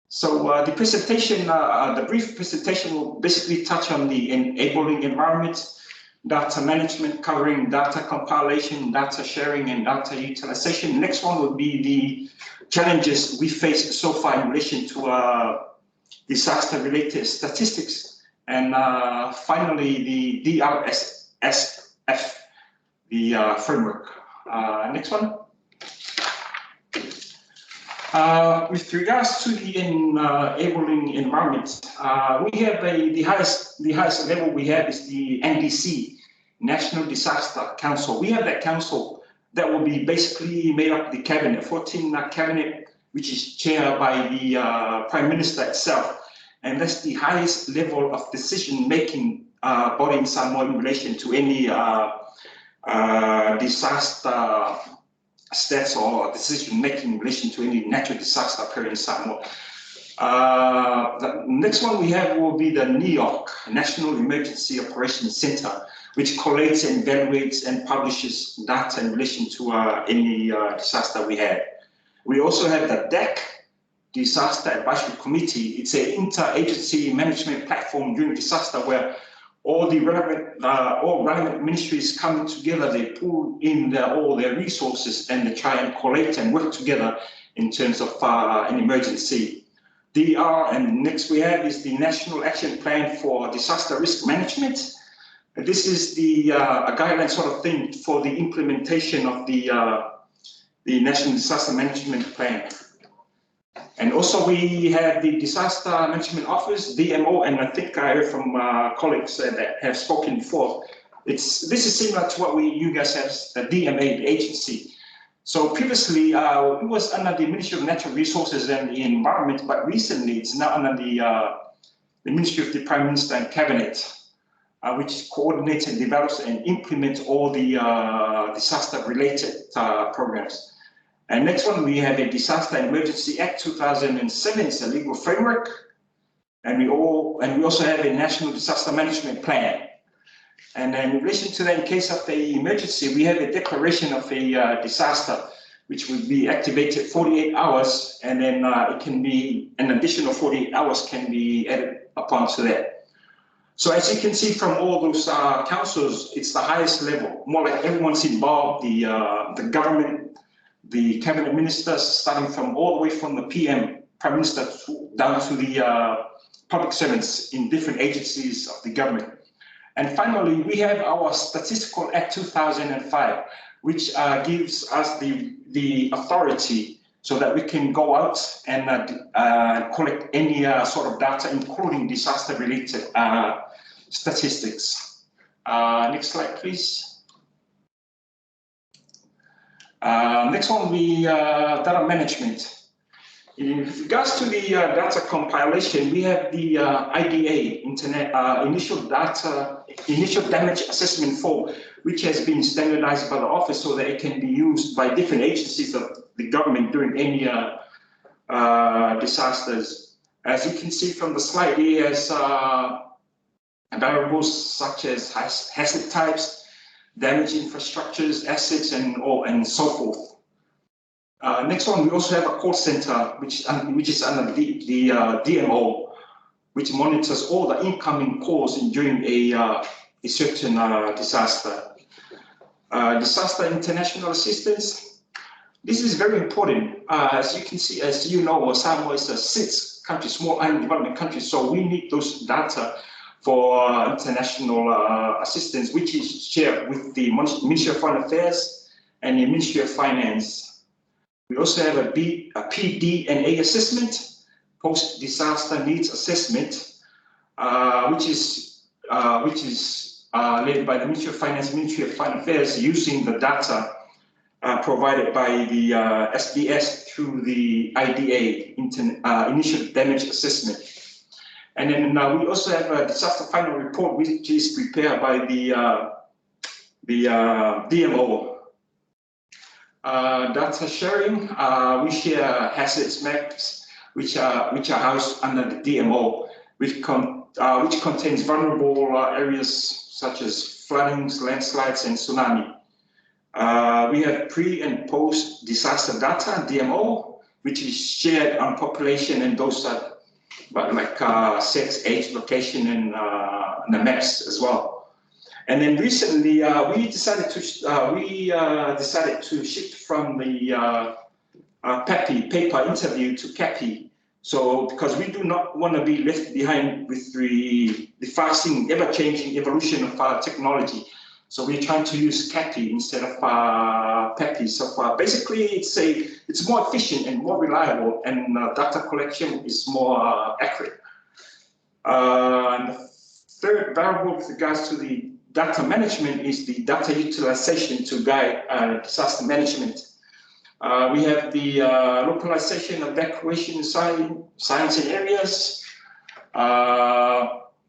So the presentation, the brief presentation will basically touch on the enabling environment, data management, covering data compilation, data sharing, and data utilization. Next one will be the challenges we faced so far in relation to disaster-related statistics. And finally, the DRSF, the framework. Next one. With regards to the enabling environment, we have the highest level we have is the NDC, National Disaster Council. We have that council that will be basically made up of the cabinet, 14 cabinet, which is chaired by the Prime Minister itself. And that's the highest level of decision-making body in Samoa in relation to any disaster steps or decision making in relation to any natural disaster occurring in Samoa. The next one we have will be the NEOC, National Emergency Operations Center, which collates and evaluates and publishes data in relation to any disaster we had. We also have the DEC, Disaster Advisory Committee. It's an inter-agency management platform during disaster where all relevant ministries come together, they pull in all their resources and they try and collect and work together in terms of an emergency. DR, and next we have is the National Action Plan for Disaster Risk Management. This is the a guideline sort of thing for the implementation of the National Disaster Management Plan. And also we have the Disaster Management Office, DMO, and I think I heard from colleagues that have spoken before. This is similar to what you guys have, the DMA, the agency. So previously it was under the Ministry of Natural Resources and the Environment, but recently it's now under the Ministry of the Prime Minister and Cabinet, which coordinates and develops and implements all the disaster-related programs. And next one, we have a Disaster and Emergency Act 2007. It's a legal framework, and we also have a National Disaster Management Plan. And then in relation to that, in case of the emergency, we have a declaration of a disaster, which will be activated 48 hours, and then it can be an additional 48 hours can be added upon to that. So as you can see from all those councils, it's the highest level, more like everyone's involved, the government, the cabinet ministers, starting from all the way from the PM, Prime Minister, down to the public servants in different agencies of the government. And finally, we have our Statistical Act 2005, which gives us the authority so that we can go out and collect any sort of data, including disaster-related statistics. Next slide, please. Next one will be data management. In regards to the data compilation, we have the IDA, initial damage assessment form, which has been standardized by the office so that it can be used by different agencies of the government during any disasters. As you can see from the slide, it has variables such as hazard types, damaged infrastructures, assets, and so forth. Next one, we also have a call center, which is under the DMO, which monitors all the incoming calls during a certain disaster. Disaster international assistance. This is very important. As you can see, as you know, Samoa is a 6 country, small island development country, so we need those data for international assistance, which is shared with the Ministry of Foreign Affairs and the Ministry of Finance. We also have a PD&A assessment, post-disaster needs assessment, which is led by the Ministry of Finance, Ministry of Foreign Affairs, using the data provided by the SDS through the IDA, Initial Damage Assessment. And then we also have a disaster final report, which is prepared by the DMO. Data sharing, we share hazards maps, which are housed under the DMO, which contains vulnerable areas such as floodings, landslides, and tsunami. We have pre and post disaster data, DMO, which is shared on population and those that, but like sex, age, location, and the maps as well. And then recently, we decided to shift from the PAPI, paper interview, to CAPI. So because we do not want to be left behind with the fast-changing, ever-changing evolution of technology. So we're trying to use CAPI instead of PAPI. So basically, it's more efficient and more reliable, and data collection is more accurate. And the third variable with regards to the data management is the data utilization to guide disaster management. We have the localization, evacuation, science in areas.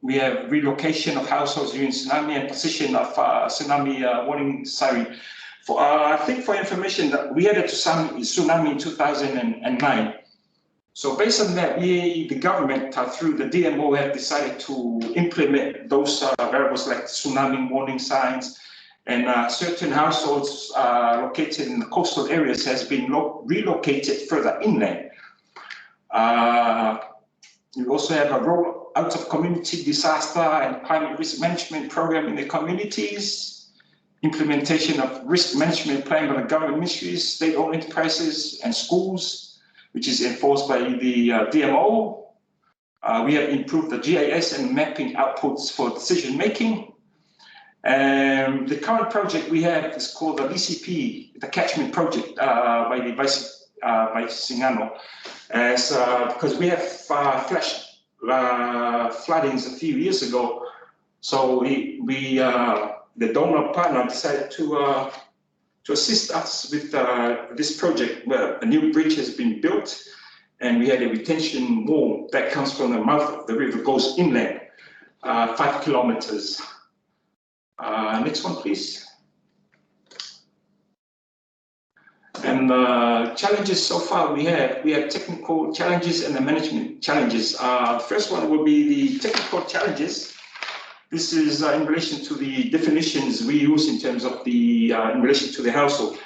We have relocation of households during tsunami and position of tsunami warning siren. I think for information that we had a tsunami in 2009. So based on that, the government through the DMO have decided to implement those variables like tsunami warning signs, and certain households located in the coastal areas has been relocated further inland. We also have a roll out of community disaster and climate risk management program in the communities, implementation of risk management plan by the government ministries, state-owned enterprises, and schools, which is enforced by the DMO. We have improved the GIS and mapping outputs for decision making. The current project we have is called the DCP, the catchment project by Singano, because we have flash floodings a few years ago. So the donor partner decided to assist us with this project where a new bridge has been built, and we had a retention wall that comes from the mouth of the river, goes inland, 5 kilometers. Next one, please. And challenges so far we have technical challenges and the management challenges. The first one will be the technical challenges. This is in relation to the definitions we use in terms of the in relation to the household.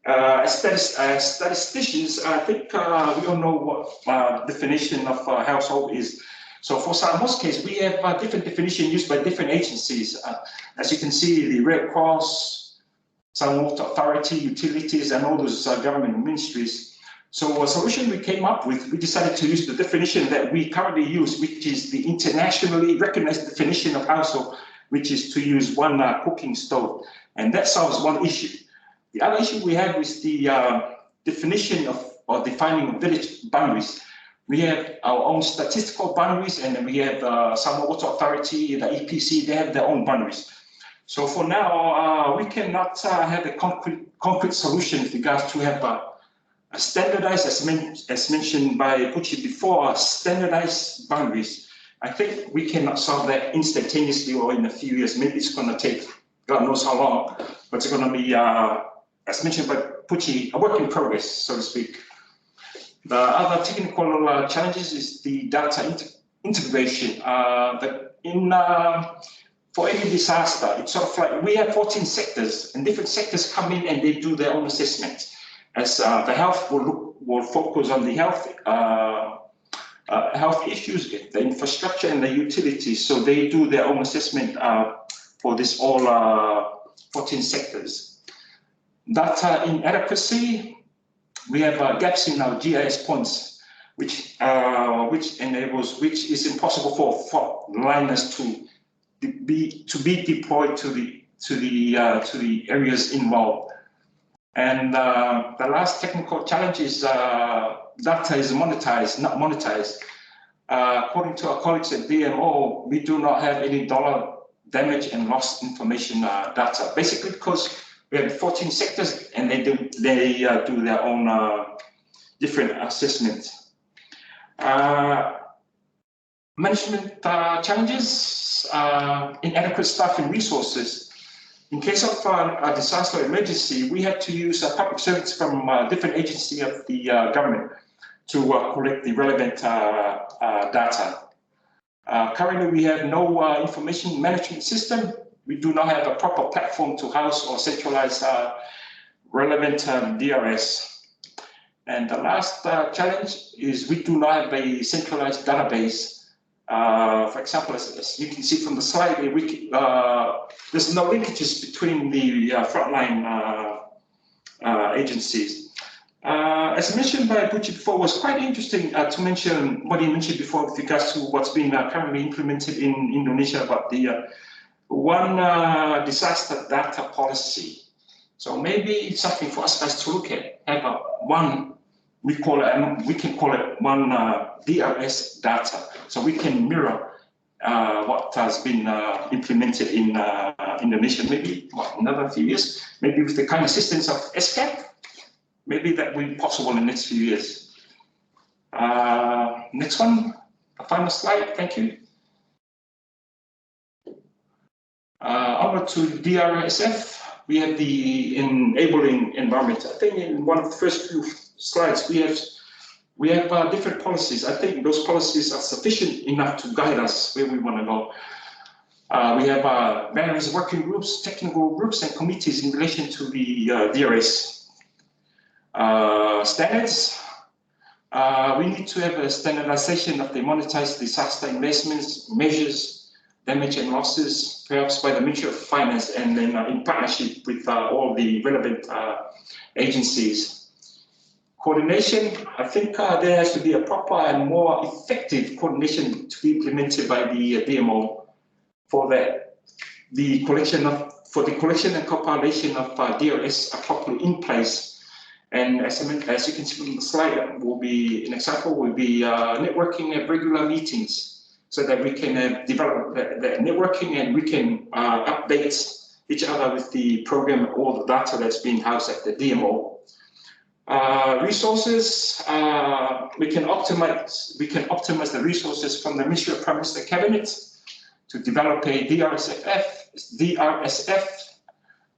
As statisticians, I think we all know what definition of household is. So for most cases, we have different definition used by different agencies. As you can see, the Red Cross, some water authority, utilities, and all those government ministries. So a solution we came up with, we decided to use the definition that we currently use, which is the internationally recognized definition of household, which is to use one cooking stove. And that solves one issue. The other issue we have is the definition of or defining village boundaries. We have our own statistical boundaries, and then we have some water authority, the EPC, they have their own boundaries. So for now, we cannot have a concrete solution with regards to have a standardized, as mentioned by Puchi before, standardized boundaries. I think we cannot solve that instantaneously or in a few years. Maybe it's going to take God knows how long, but it's going to be, as mentioned by Puchi, a work in progress, so to speak. The other technical challenges is the data integration. For any disaster, it's sort of like we have 14 sectors, and different sectors come in and they do their own assessment. As the health will focus on the health issues, the infrastructure, and the utilities. So they do their own assessment for this all 14 sectors. Data inadequacy. We have gaps in our GIS points, which is impossible for liners to be deployed to the areas involved. And the last technical challenge is data is monetized, not monetized. According to our colleagues at DMO, we do not have any dollar damage and loss information data, basically because we have 14 sectors and they do their own different assessments. Management challenges, inadequate staff and resources. In case of a disaster emergency, we had to use public servants from different agencies of the government to collect the relevant data. Currently, we have no information management system. We do not have a proper platform to house or centralize relevant DRS. And the last challenge is we do not have a centralized database. For example, as you can see from the slide, there's no linkages between the frontline agencies. As mentioned by Puchi before, it was quite interesting to mention what he mentioned before with regards to what's been currently implemented in Indonesia about the one disaster data policy. So maybe it's something for us guys to look at. Have one, we can call it one DRS data. So we can mirror what has been implemented in Indonesia, maybe another few years, maybe with the kind of assistance of ESCAP. Maybe that will be possible in the next few years. Next one, a final slide, thank you. Over to DRSF, we have the enabling environment. I think in one of the first few slides, we have different policies. I think those policies are sufficient enough to guide us where we want to go. We have various working groups, technical groups, and committees in relation to the DRS standards. We need to have a standardization of the monetized disaster investments, measures, damage and losses, perhaps by the Ministry of Finance, and then in partnership with all the relevant agencies. Coordination, I think there has to be a proper and more effective coordination to be implemented by the DMO for that. For the collection and compilation of DRS are properly in place. And as you can see from the slide, an example will be networking at regular meetings so that we can develop the networking and we can update each other with the program, all the data that's being housed at the DMO. Resources, we can optimize the resources from the Ministry of Prime Minister Cabinet to develop a DRSF,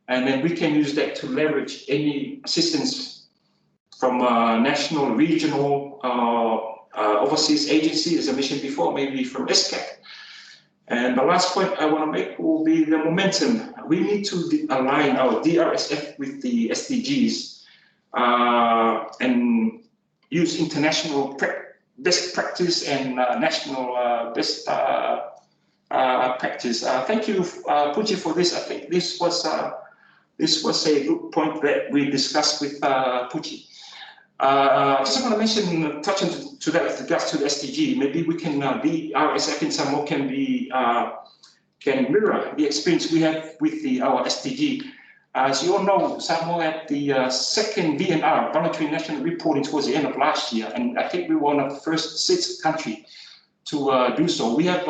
and then we can use that to leverage any assistance from national, regional, overseas agency, as I mentioned before, maybe from ESCAP. And the last point I want to make will be the momentum. We need to align our DRSF with the SDGs. And use international best practice and national best practice. Thank you, Puji, for this. I think this was a good point that we discussed with Puji. I just want to mention, touching to that with regards to the SDG, maybe we can DRSF in some more can mirror the experience we have with our SDG. As you all know, Samoa had the second VNR, Voluntary National Reporting, towards the end of last year, and I think we were one of the first 6 countries to do so. We have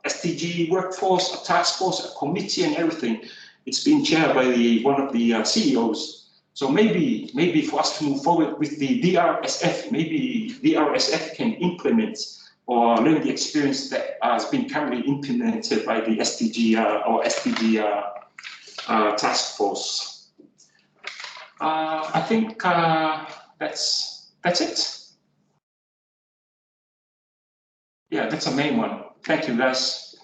SDG workforce, a task force, a committee, and everything. It's been chaired by one of the CEOs. So maybe for us to move forward with the DRSF, maybe DRSF can implement or learn the experience that has been currently implemented by the SDG or SDG task force. I think that's it. Yeah, that's the main one. Thank you, guys.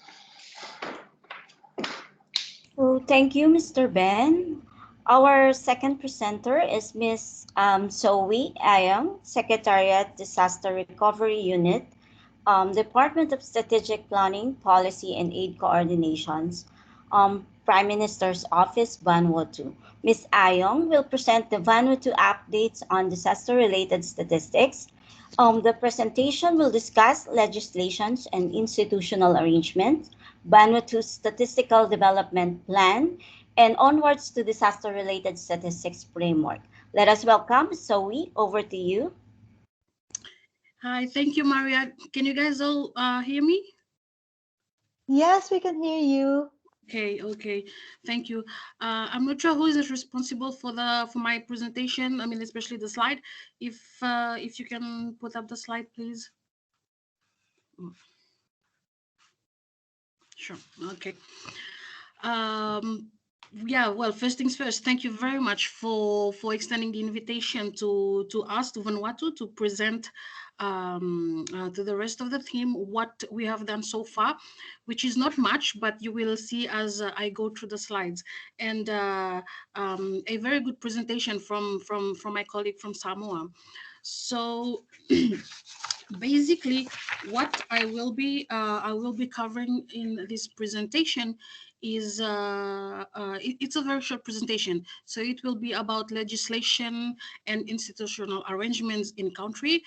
So thank you, Mr. Ben. Our second presenter is Ms. Zoe Ayang, Secretariat Disaster Recovery Unit, Department of Strategic Planning, Policy and Aid Coordinations, Prime Minister's Office, Vanuatu. Ms. Ayong will present the Vanuatu updates on disaster-related statistics. The presentation will discuss legislations and institutional arrangements, Vanuatu's Statistical Development Plan, and onwards to disaster-related statistics framework. Let us welcome Zoe. Over to you. Hi, thank you, Maria. Can you guys all hear me? Yes, we can hear you. Okay, thank you. I'm not sure who is responsible for my presentation. I mean, especially the slide. If you can put up the slide, please. Sure. Okay. Yeah, well, first things first, thank you very much for extending the invitation to us, to Vanuatu, to present to the rest of the team what we have done so far, which is not much, but you will see as I go through the slides. And a very good presentation from my colleague from Samoa. So basically, what I will be covering in this presentation is it's a very short presentation. So it will be about legislation and institutional arrangements in country,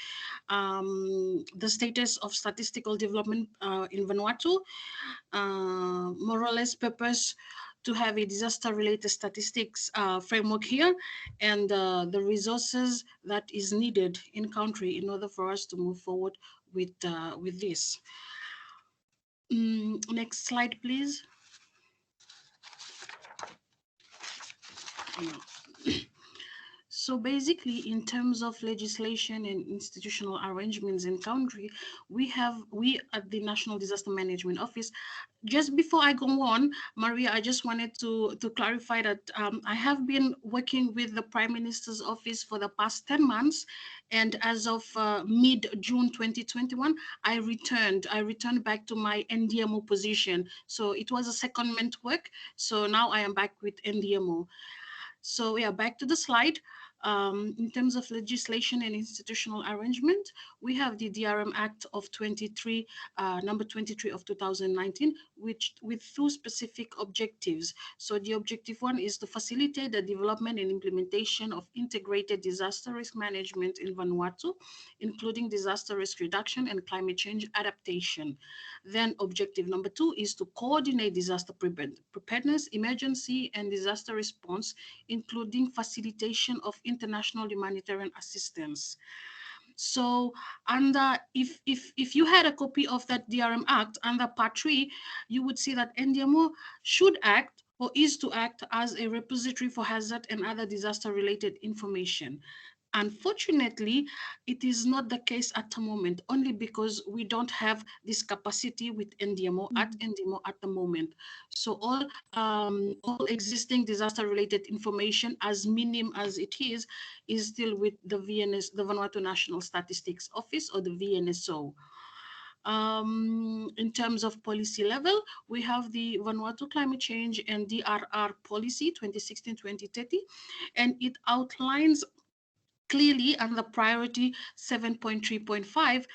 the status of statistical development in Vanuatu, more or less purpose to have a disaster-related statistics framework here, and the resources that is needed in country in order for us to move forward with this. Next slide, please. So basically, in terms of legislation and institutional arrangements in country, we at the National Disaster Management Office. Just before I go on, Maria, I just wanted to clarify that I have been working with the Prime Minister's office for the past 10 months. And as of mid-June 2021, I returned back to my NDMO position. So it was a secondment work. So now I am back with NDMO. So yeah, back to the slide. In terms of legislation and institutional arrangement, we have the DRM Act of number 23 of 2019, which with two specific objectives. So the objective one is to facilitate the development and implementation of integrated disaster risk management in Vanuatu, including disaster risk reduction and climate change adaptation. Then objective number two is to coordinate disaster preparedness, emergency and disaster response, including facilitation of international humanitarian assistance. So if you had a copy of that DRM Act under Part 3, you would see that NDMO should act or is to act as a repository for hazard and other disaster-related information. Unfortunately, it is not the case at the moment, only because we don't have this capacity with NDMO at the moment. So all existing disaster-related information, as minimum as it is still with the VNS, the Vanuatu National Statistics Office, or the VNSO. In terms of policy level, we have the Vanuatu Climate Change and DRR Policy 2016-2030, and it outlines clearly under priority 7.3.5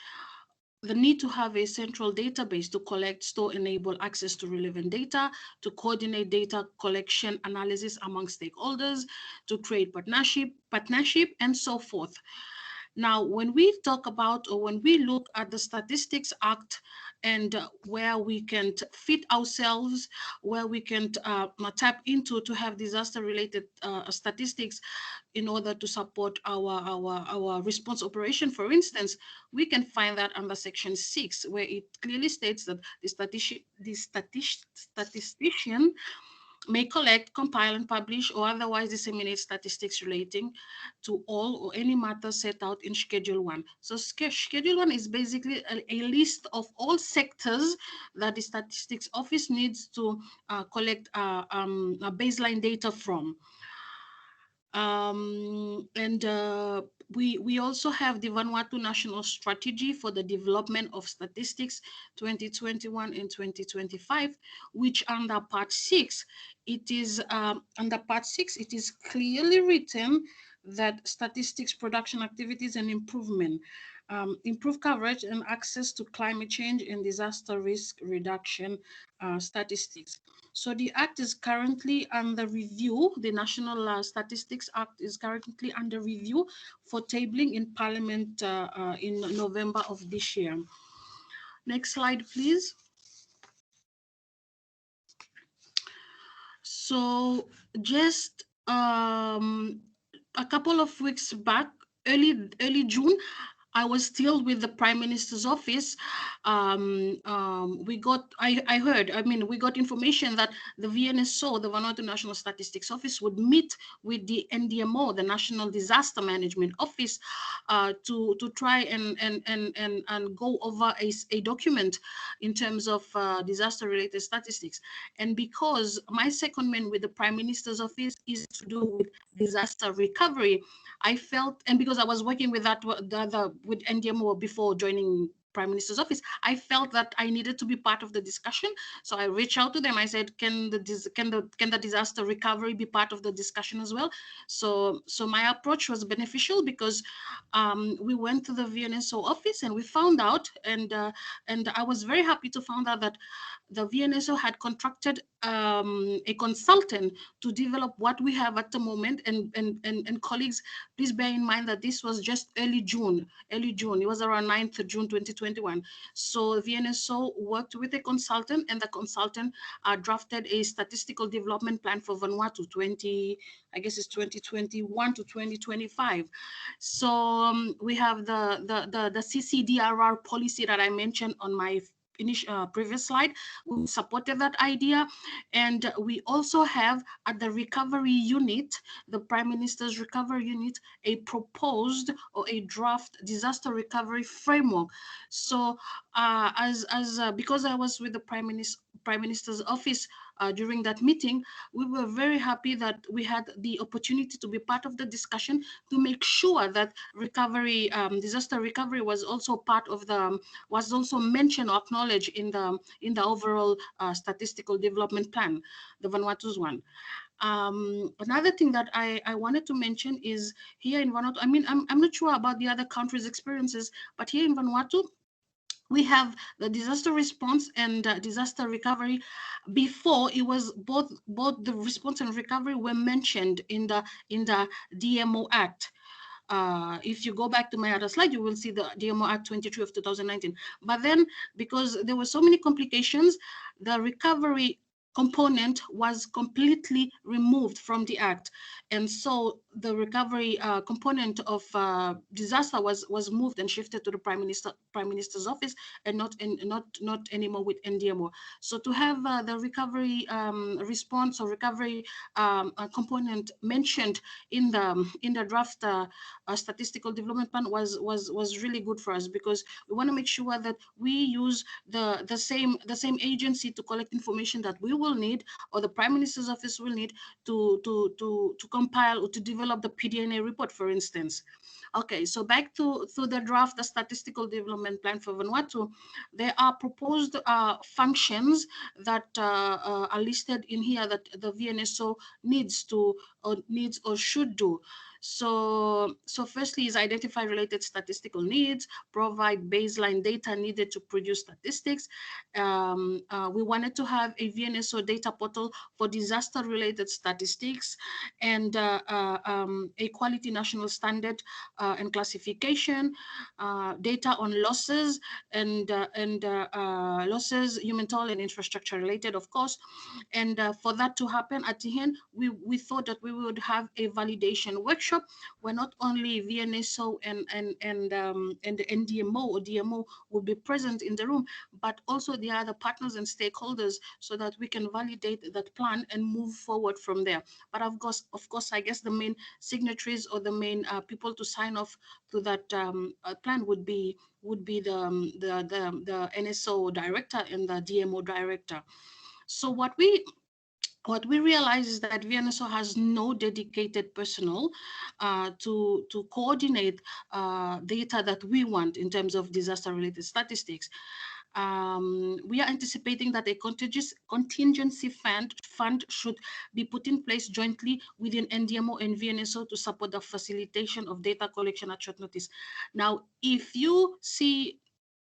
the need to have a central database to collect, store, enable access to relevant data, to coordinate data collection analysis among stakeholders, to create partnership, and so forth. Now, when we talk about, or when we look at the Statistics Act and where we can fit ourselves, where we can tap into to have disaster-related statistics in order to support our response operation, for instance, we can find that under Section 6, where it clearly states that the statistician may collect, compile, and publish or otherwise disseminate statistics relating to all or any matter set out in Schedule 1. So Schedule 1 is basically a list of all sectors that the Statistics Office needs to collect baseline data from. We also have the Vanuatu National Strategy for the Development of Statistics 2021 and 2025, which under Part 6, it is clearly written that statistics production activities and improvement, improve coverage and access to climate change and disaster risk reduction statistics. So the Act is currently under review. The National Statistics Act is currently under review for tabling in Parliament in November of this year. Next slide, please. So just a couple of weeks back, early June, I was still with the Prime Minister's office. We got information that the VNSO, the Vanuatu National Statistics Office, would meet with the NDMO, the National Disaster Management Office, to try and go over a document in terms of disaster-related statistics. And because my secondment with the Prime Minister's office is to do with disaster recovery, I felt, and because I was working with with NDMO before joining Prime Minister's office, I felt that I needed to be part of the discussion. So I reached out to them. I said, can the disaster recovery be part of the discussion as well? So my approach was beneficial because we went to the VNSO office and we found out, and I was very happy to find out that the VNSO had contracted a consultant to develop what we have at the moment. And colleagues, please bear in mind that this was just early June. It was around 9th June 2021. So VNSO worked with a consultant, and the consultant drafted a statistical development plan for Vanuatu 2021 to 2025. So we have the CCDRR policy that I mentioned on my previous slide, we supported that idea. And we also have at the recovery unit, the Prime Minister's recovery unit, a proposed or a draft disaster recovery framework. So because I was with the Prime Minister's office during that meeting, we were very happy that we had the opportunity to be part of the discussion to make sure that recovery, disaster recovery was also part of the, was also mentioned or acknowledged in the overall statistical development plan, the Vanuatu's one. Another thing that I wanted to mention is here in Vanuatu, I mean, I'm not sure about the other countries' experiences, but here in Vanuatu, we have the disaster response and disaster recovery. Before, it was both the response and recovery were mentioned in the DMO Act. If you go back to my other slide, you will see the DMO Act 23 of 2019. But then, because there were so many complications, the recovery component was completely removed from the act, and so the recovery component of disaster was moved and shifted to the Prime Minister's office, and not anymore with NDMO. So to have the recovery response or recovery component mentioned in the draft statistical development plan was really good for us, because we want to make sure that we use the same agency to collect information that we will need, or the Prime Minister's office will need to compile or to develop the PDNA report, for instance. Okay, so back to the draft, the statistical development plan for Vanuatu. There are proposed functions that are listed in here that the VNSO needs or should do. So firstly is identify related statistical needs, provide baseline data needed to produce statistics. We wanted to have a VNSO data portal for disaster-related statistics, and a quality national standard and classification, data on losses and losses, human toll and infrastructure related, of course. And for that to happen, at the end, we thought that we would have a validation workshop where not only VNSO and the NDMO or DMO will be present in the room, but also the other partners and stakeholders, so that we can validate that plan and move forward from there. But of course, I guess the main signatories or the main people to sign off to that plan would be the NSO director and the DMO director. So what we realize is that VNSO has no dedicated personnel to coordinate data that we want in terms of disaster-related statistics. We are anticipating that a contingency fund should be put in place jointly within NDMO and VNSO to support the facilitation of data collection at short notice. Now, if you see,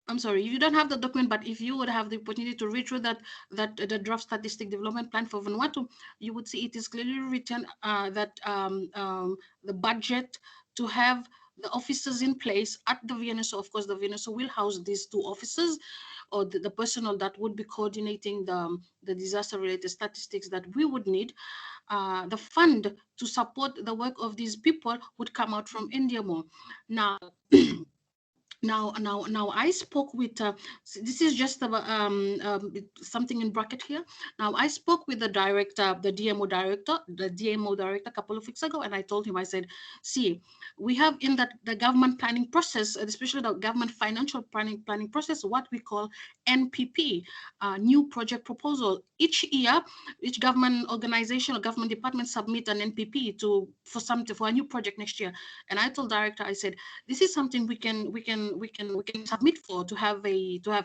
I'm sorry, if you don't have the document, but if you would have the opportunity to read through the draft statistic development plan for Vanuatu, you would see it is clearly written that the budget to have the officers in place at the VNSO. Of course, the VNSO will house these two officers, or the personnel that would be coordinating the disaster-related statistics that we would need. The fund to support the work of these people would come out from NDMO. Now, Now, I spoke with, this is just something in bracket here. Now, I spoke with the director, the DMO director a couple of weeks ago, and I told him, I said, see, we have in the government planning process, especially the government financial planning process, what we call NPP, new project proposal. Each year, each government organization or government department submit an NPP for a new project next year. And I told director, I said, this is something we can submit for, to have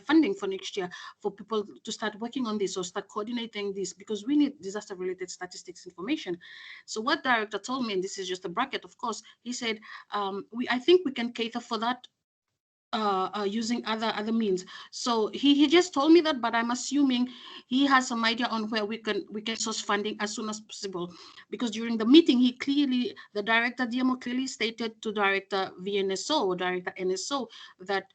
funding for next year, for people to start working on this or start coordinating this, because we need disaster related statistics information. So what director told me, and this is just a bracket, of course, he said, I think we can cater for that using other means. So he just told me that, but I'm assuming he has some idea on where we can source funding as soon as possible, because during the meeting the director DMO clearly stated to director VNSO or director NSO that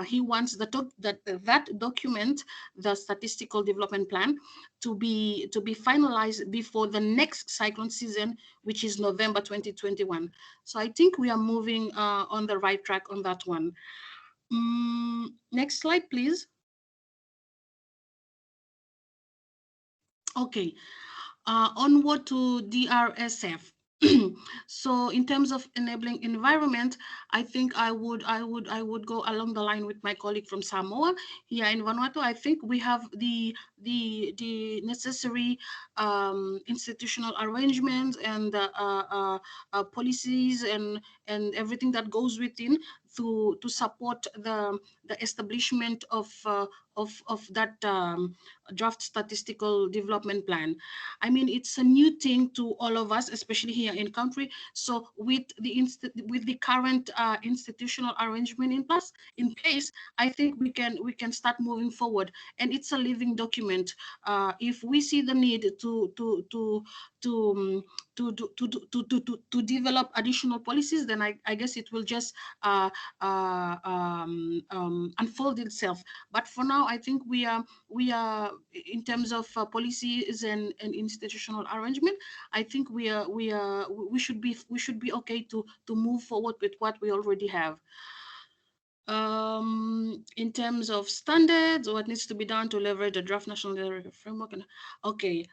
he wants that document, the statistical development plan, to be finalized before the next cyclone season, which is November 2021. So I think we are moving on the right track on that one. Next slide, please. Okay, onward to DRSF. So in terms of enabling environment, I think I would go along the line with my colleague from Samoa. Here in Vanuatu, I think we have the necessary institutional arrangements and policies and everything that goes within to support the establishment of that draft statistical development plan. I mean, it's a new thing to all of us, especially here in country. So with the current institutional arrangement in place, I think we can start moving forward. And it's a living document. If we see the need to um, to develop additional policies, then I guess it will just unfold itself. But for now, I think we are in terms of policies and institutional arrangement. I think we should be okay to move forward with what we already have. In terms of standards, what needs to be done to leverage the draft national data framework. Okay,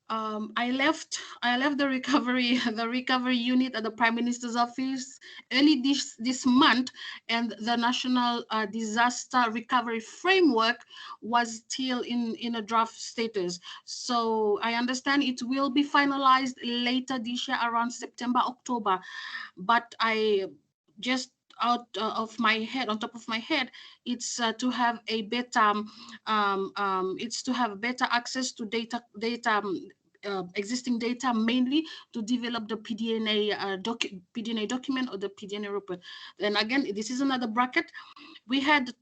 I left the recovery unit at the Prime Minister's office early this month, and the national disaster recovery framework was still in a draft status. So I understand it will be finalized later this year, around September, October. But I just out of my head, on top of my head, it's to have a better it's to have better access to data existing data, mainly to develop the PDNA PDNA document or the PDNA report. Then again, this is another bracket. We had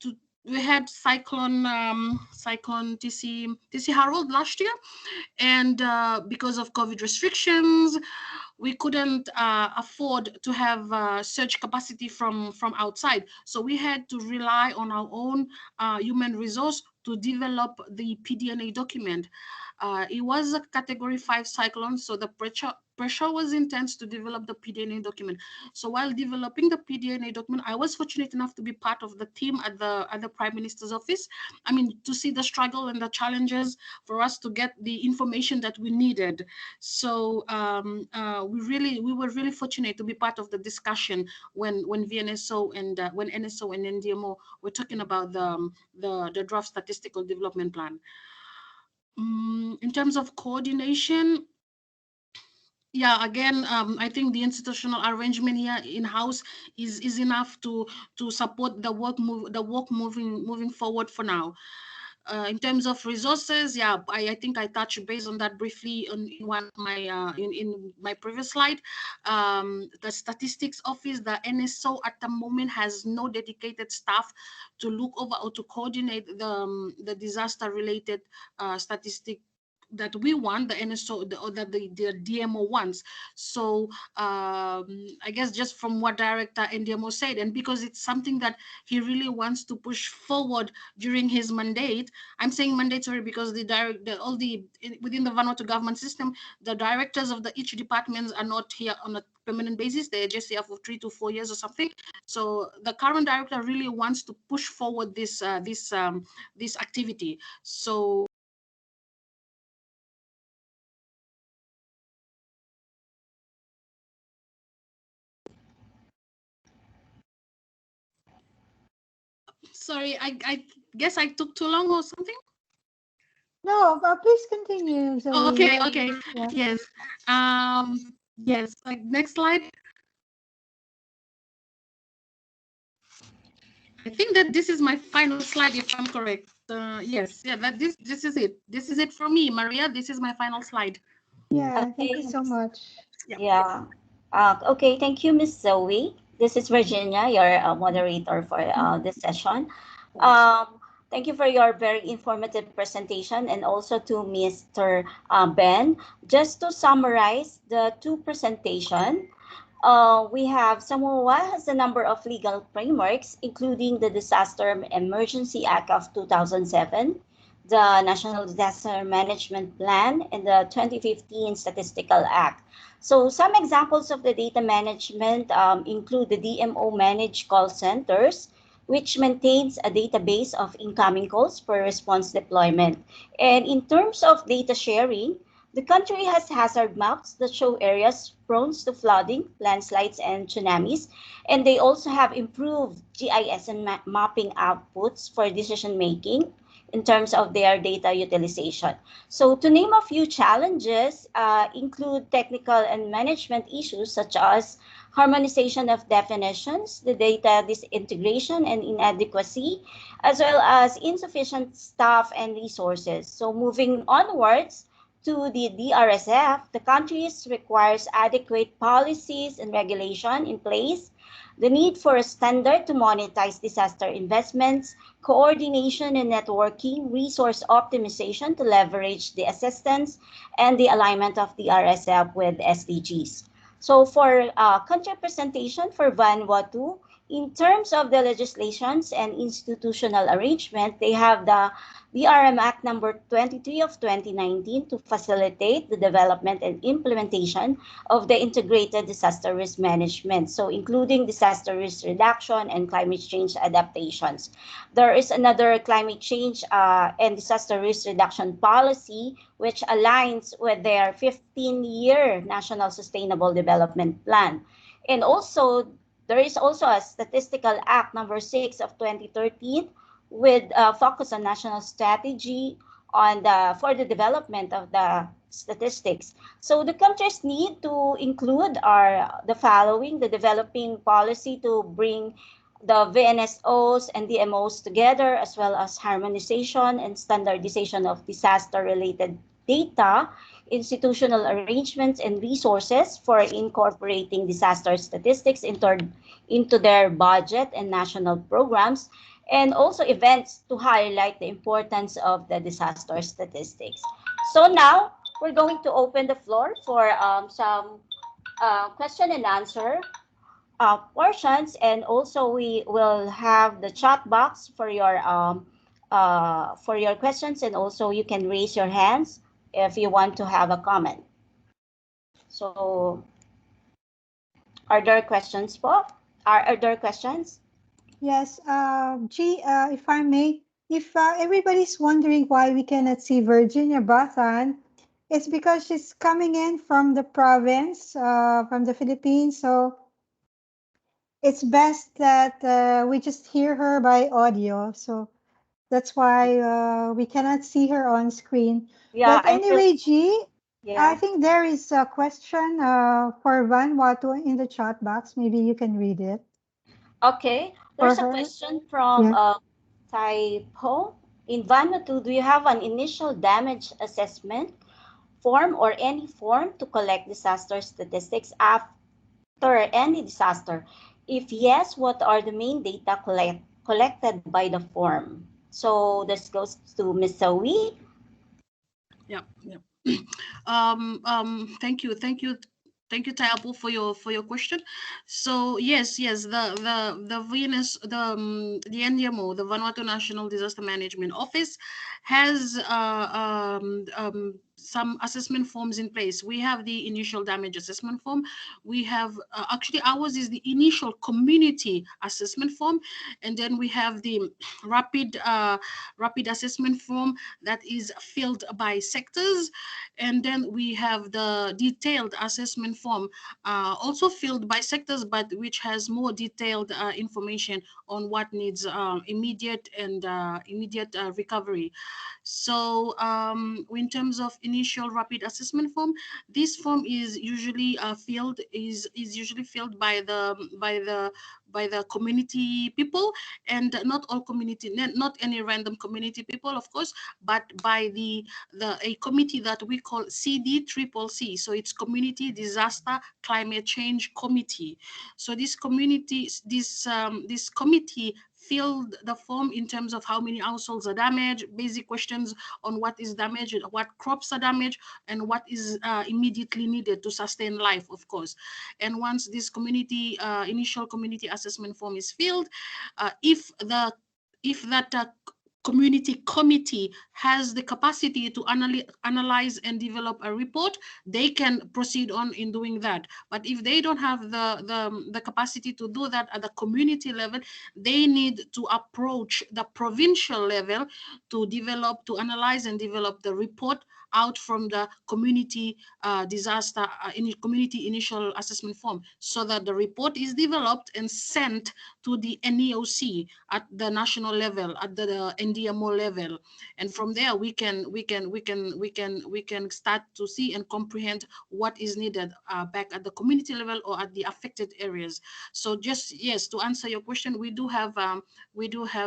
cyclone TC Harold last year, and because of COVID restrictions, we couldn't afford to have surge capacity from outside. So we had to rely on our own human resource to develop the PDNA document. It was a Category 5 cyclone, so the pressure was intense to develop the PDNA document. So while developing the PDNA document, I was fortunate enough to be part of the team at the Prime Minister's office. I mean, to see the struggle and the challenges for us to get the information that we needed. So we were really fortunate to be part of the discussion when VNSO and when NSO and NDMO were talking about the draft statistical development plan. In terms of coordination, yeah, again, I think the institutional arrangement here in-house is enough to support the work moving forward for now. In terms of resources, yeah, I think I touched base on that briefly in one of my in my previous slide. The statistics office, the NSO, at the moment has no dedicated staff to look over or to coordinate the disaster related statistic that we want, the NSO, or that the DMO wants. So I guess just from what Director NDMO said, and because it's something that he really wants to push forward during his mandate. I'm saying mandatory because within the Vanuatu government system, the directors of each departments are not here on a permanent basis. They're just here for 3 to 4 years or something. So the current director really wants to push forward this activity. So sorry, I guess I took too long or something. No, please continue, Zoe. Okay. Yeah. Yes. Yes. Like next slide. I think that this is my final slide, if I'm correct. Yes. Yeah. That this is it. This is it for me, Maria. This is my final slide. Yeah. Okay. Thank you so much. Yeah. Okay. Thank you, Miss Zoe. This is Virginia, your moderator for this session. Thank you for your very informative presentation, and also to Mr. Ben. Just to summarize the two presentation, we have Samoa has a number of legal frameworks, including the Disaster Emergency Act of 2007, the National Disaster Management Plan, and the 2015 Statistical Act. So some examples of the data management include the DMO managed call centers, which maintains a database of incoming calls for response deployment. And in terms of data sharing, the country has hazard maps that show areas prone to flooding, landslides, and tsunamis. And they also have improved GIS and mapping outputs for decision making in terms of their data utilization. So to name a few challenges include technical and management issues such as harmonization of definitions, the data disintegration and inadequacy, as well as insufficient staff and resources. So moving onwards to the DRSF, the countries requires adequate policies and regulation in place, the need for a standard to monetize disaster investments, coordination and networking, resource optimization to leverage the assistance, and the alignment of the RSF with SDGs. So for country presentation for Vanuatu, in terms of the legislations and institutional arrangement, they have the BRM Act number 23 of 2019 to facilitate the development and implementation of the integrated disaster risk management, so including disaster risk reduction and climate change adaptations. There is another climate change and disaster risk reduction policy which aligns with their 15-year National Sustainable Development Plan. And also, there is also a Statistical Act number 6 of 2013 with focus on national strategy for the development of the statistics. So the countries need to include the following: the developing policy to bring the VNSOs and DMOs together, as well as harmonization and standardization of disaster-related data, institutional arrangements, and resources for incorporating disaster statistics into their budget and national programs, and also events to highlight the importance of the disaster statistics. So now we're going to open the floor for some question and answer portions, and also we will have the chat box for your questions, and also you can raise your hands if you want to have a comment. So, are there questions, po? Are there questions? Yes, if I may, if everybody's wondering why we cannot see Virginia Bathan, it's because she's coming in from the province, from the Philippines. So it's best that we just hear her by audio. So that's why we cannot see her on screen. Yeah, But anyway, G, I yeah. think there is a question for Vanuatu in the chat box. Maybe you can read it Okay, for there's a her. question from Yeah. Taipo. In Vanuatu, do you have an initial damage assessment form or any form to collect disaster statistics after any disaster? If yes, what are the main data collected by the form? So this goes to Ms. Zoe. Yeah, yeah. Thank you, Taipo, for your question. So yes, the VNS, the NDMO, the Vanuatu National Disaster Management Office, has some assessment forms in place. We have the initial damage assessment form. We have actually ours is the initial community assessment form, and then we have the rapid assessment form that is filled by sectors, and then we have the detailed assessment form also filled by sectors, but which has more detailed information on what needs immediate recovery. So in terms of initial rapid assessment form, this form is usually filled by the community people, and not all community, not any random community people, of course, but by a committee that we call CDCCC. So it's Community Disaster Climate Change Committee. So this community, this committee filled the form in terms of how many households are damaged, basic questions on what is damaged, what crops are damaged, and what is immediately needed to sustain life, of course. And once this initial community assessment form is filled, if that community committee has the capacity to analyze and develop a report, they can proceed on in doing that. But if they don't have the capacity to do that at the community level, they need to approach the provincial level to analyze and develop the report out from the community community initial assessment form, so that the report is developed and sent to the NEOC at the national level, at the NDMO level, and from there we can start to see and comprehend what is needed back at the community level or at the affected areas. So just, yes, to answer your question, we do have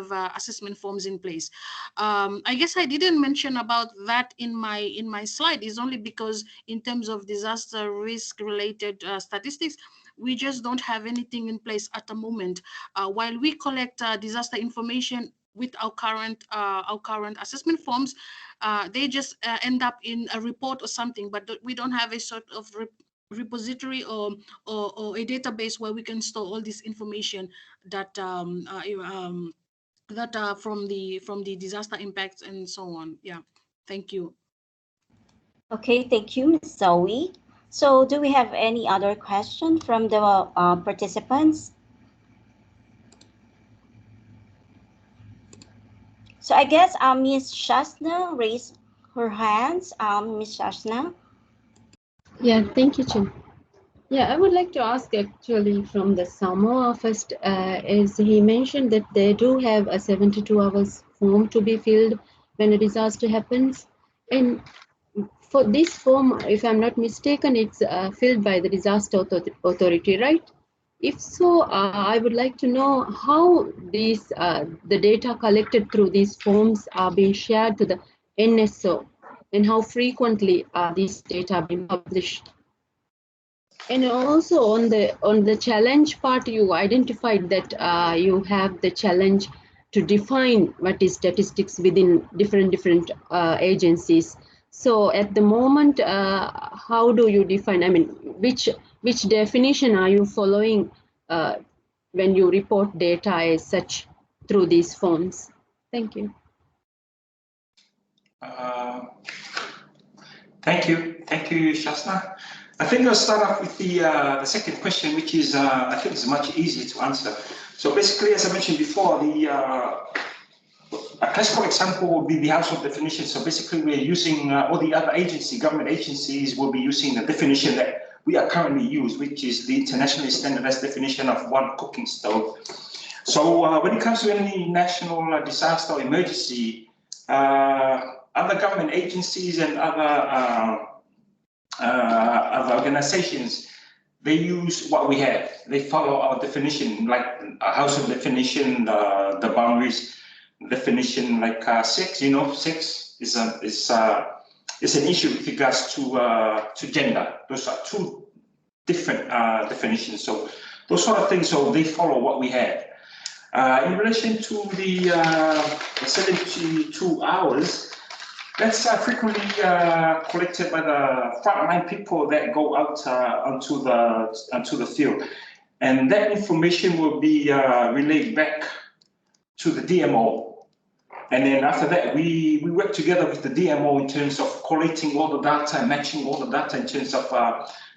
assessment forms in place. I guess I didn't mention about that in my slide, is only because in terms of disaster risk related statistics, we just don't have anything in place at the moment. While we collect disaster information with our current assessment forms, they just end up in a report or something, but we don't have a sort of repository or a database where we can store all this information that from the disaster impacts and so on. Yeah, thank you. Okay, thank you, Ms. Zoe. So do we have any other question from the participants? So I guess Ms. Shasna raised her hands. Ms. Shasna. Yeah, thank you, Chin. Yeah, I would like to ask actually from the Samoa first, as he mentioned that they do have a 72 hours form to be filled when a disaster happens. And for this form, if I'm not mistaken, it's filled by the disaster authority, right? If so, I would like to know how these the data collected through these forms are being shared to the NSO, and how frequently are these data being published. And also on the challenge part, you identified that you have the challenge to define what is statistics within different agencies. So at the moment, how do you define? I mean, which definition are you following when you report data as such through these forms? Thank you. Thank you, Shasna. I think I'll start off with the second question, which is I think it's much easier to answer. So basically, as I mentioned before, a classical example will be the household definition. So basically, we're using all the other government agencies will be using the definition that we are currently using, which is the internationally standardized definition of one cooking stove. So when it comes to any national disaster or emergency, other government agencies and other organizations, they use what we have. They follow our definition, like a household definition, the boundaries definition, like sex. You know, sex is an issue with regards to gender. Those are two different definitions. So those sort of things. So they follow what we have. In relation to the 72 hours. That's frequently collected by the frontline people that go out onto the field, and that information will be relayed back to the DMO, and then after that we work together with the DMO in terms of collating all the data and matching all the data in terms of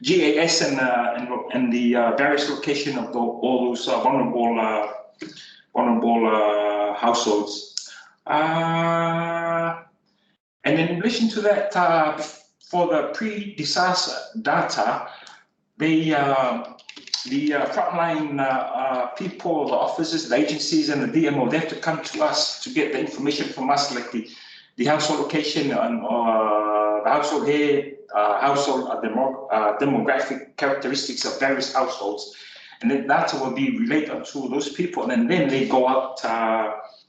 GAS and the various location of all those vulnerable households. And in relation to that, for the pre-disaster data, the frontline people, the officers, the agencies, and the DMO, they have to come to us to get the information from us, like the household location and the household head, household demographic characteristics of various households, and then data will be relayed to those people, and then they go out.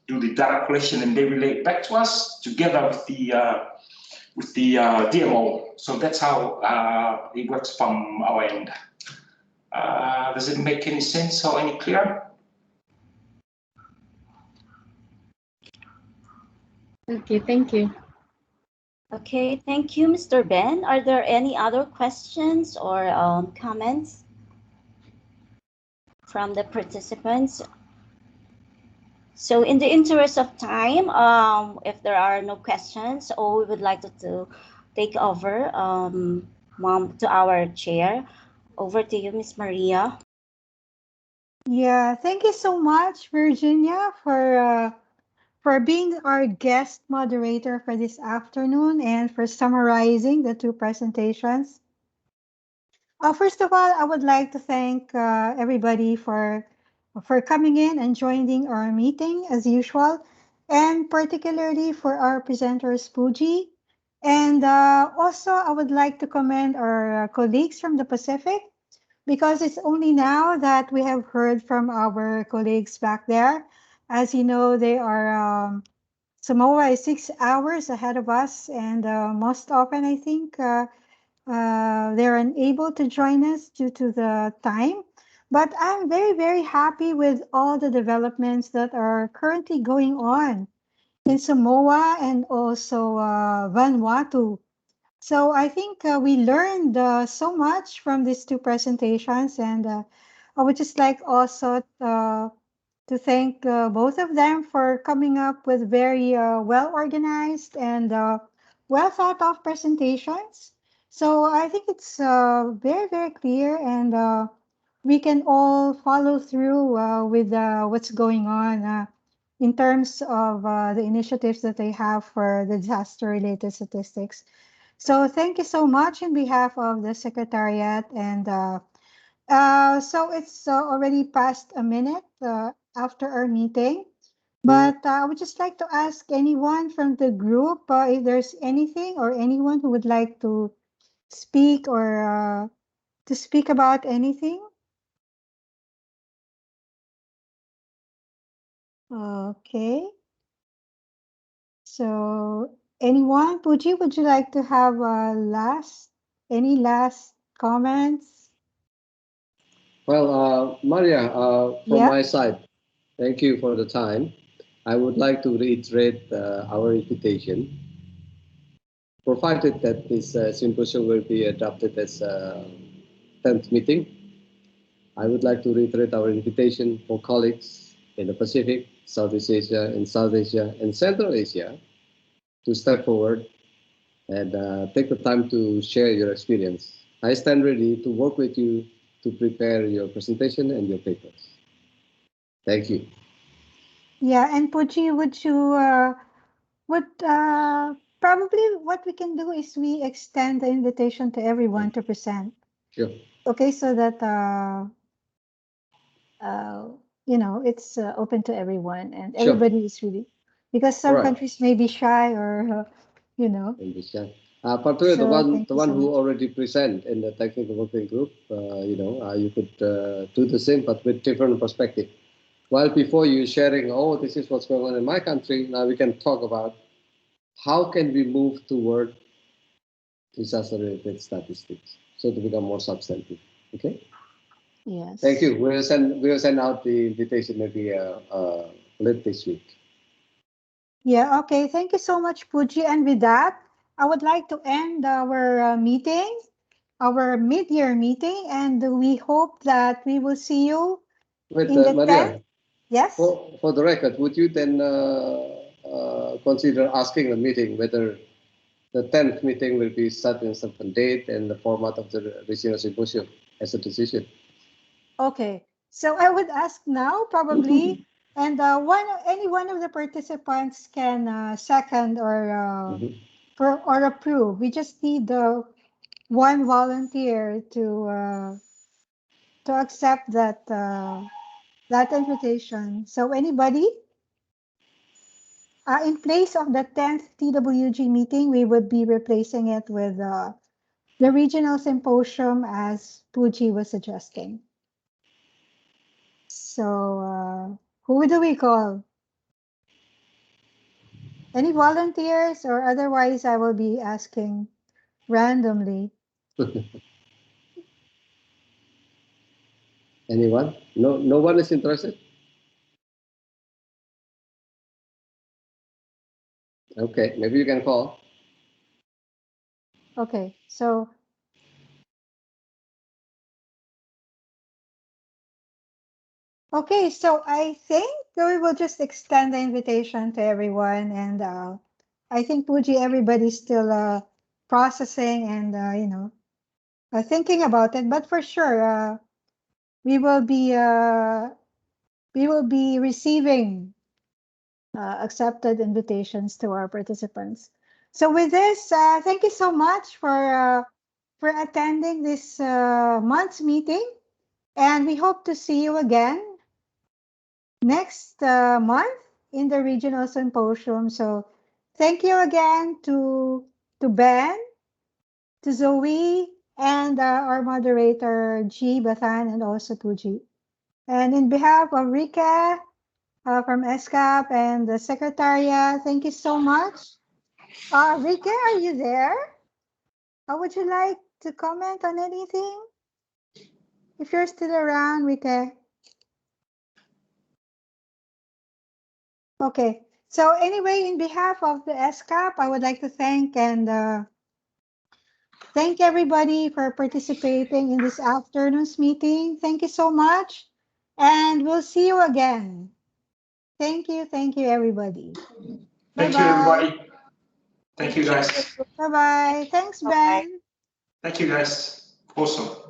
Do the data collection, and they relate back to us together with the DMO. So that's how it works from our end. Does it make any sense or any clearer? Okay, thank you. Okay, thank you, Mr. Ben. Are there any other questions or comments from the participants? So in the interest of time, if there are no questions, we would like to take over, Mom, to our chair. Over to you, Miss Maria. Yeah, thank you so much, Virginia, for being our guest moderator for this afternoon and for summarizing the two presentations. First of all, I would like to thank everybody for coming in and joining our meeting as usual, and particularly for our presenters, Puji. And also, I would like to commend our colleagues from the Pacific, because it's only now that we have heard from our colleagues back there. As you know, they are Samoa is 6 hours ahead of us, and most often, I think. They're unable to join us due to the time. But I'm very, very happy with all the developments that are currently going on in Samoa and also Vanuatu. So I think we learned so much from these two presentations, and I would just like also to thank both of them for coming up with very well organized and well thought of presentations. So I think it's very, very clear, and we can all follow through with what's going on in terms of the initiatives that they have for the disaster related statistics. So thank you so much in behalf of the Secretariat, and so it's already past a minute after our meeting, but I would just like to ask anyone from the group if there's anything or anyone who would like to speak or to speak about anything. Okay. So anyone, Puji, would you like to have any last comments? Well, Maria, from Yeah. my side, thank you for the time. I would like to reiterate our invitation, provided that this symposium will be adopted as a 10th meeting. I would like to reiterate our invitation for colleagues in the Pacific, Southeast Asia, and South Asia, and Central Asia to step forward and take the time to share your experience. I stand ready to work with you to prepare your presentation and your papers. Thank you. Yeah, and Puji, would you would probably what we can do is we extend the invitation to everyone to present. Sure. Okay, so that uh, it's open to everyone and Sure. everybody is really, because some All right. countries may be shy or Understand. Particularly So thank the you one so who much. already present in the technical working group, you could do the same, but with different perspective. While before you sharing, oh, this is what's going on in my country, now we can talk about how can we move toward disaster-related statistics so to become more substantive. Okay. Yes. Thank you. We'll send out the invitation maybe late this week. Yeah, okay. Thank you so much, Puji. And with that, I would like to end our meeting, our mid-year meeting, and we hope that we will see you Wait, in the Maria, 10th. Yes? for the record, would you then consider asking the meeting whether the 10th meeting will be set in a certain date and the format of the regional symposium as a decision? Okay. So I would ask now, probably, and any one of the participants can second or approve. We just need one volunteer to accept that invitation. So anybody? In place of the 10th TWG meeting, we would be replacing it with the regional symposium as Puji was suggesting. So who do we call? Any volunteers, or otherwise I will be asking randomly. Anyone? No one is interested? Okay, maybe you can call. Okay, so I think So we will just extend the invitation to everyone, and I think Puji, everybody's still processing and thinking about it. But for sure, we will be receiving accepted invitations to our participants. So with this, thank you so much for attending this month's meeting, and we hope to see you again next month in the Regional Symposium. So thank you again to Ben, to Zoe, and our moderator G, Bathan, and also Puji. And in behalf of Rika from ESCAP and the Secretariat, thank you so much. Rika, are you there? Would you like to comment on anything? If you're still around, Rika. Okay. So anyway, in behalf of the ESCAP, I would like to thank everybody for participating in this afternoon's meeting. Thank you so much, and we'll see you again. Thank you, everybody. Thank you, everybody. Thank you, guys. Bye-bye. Thanks, Ben. Thank you, guys. Also.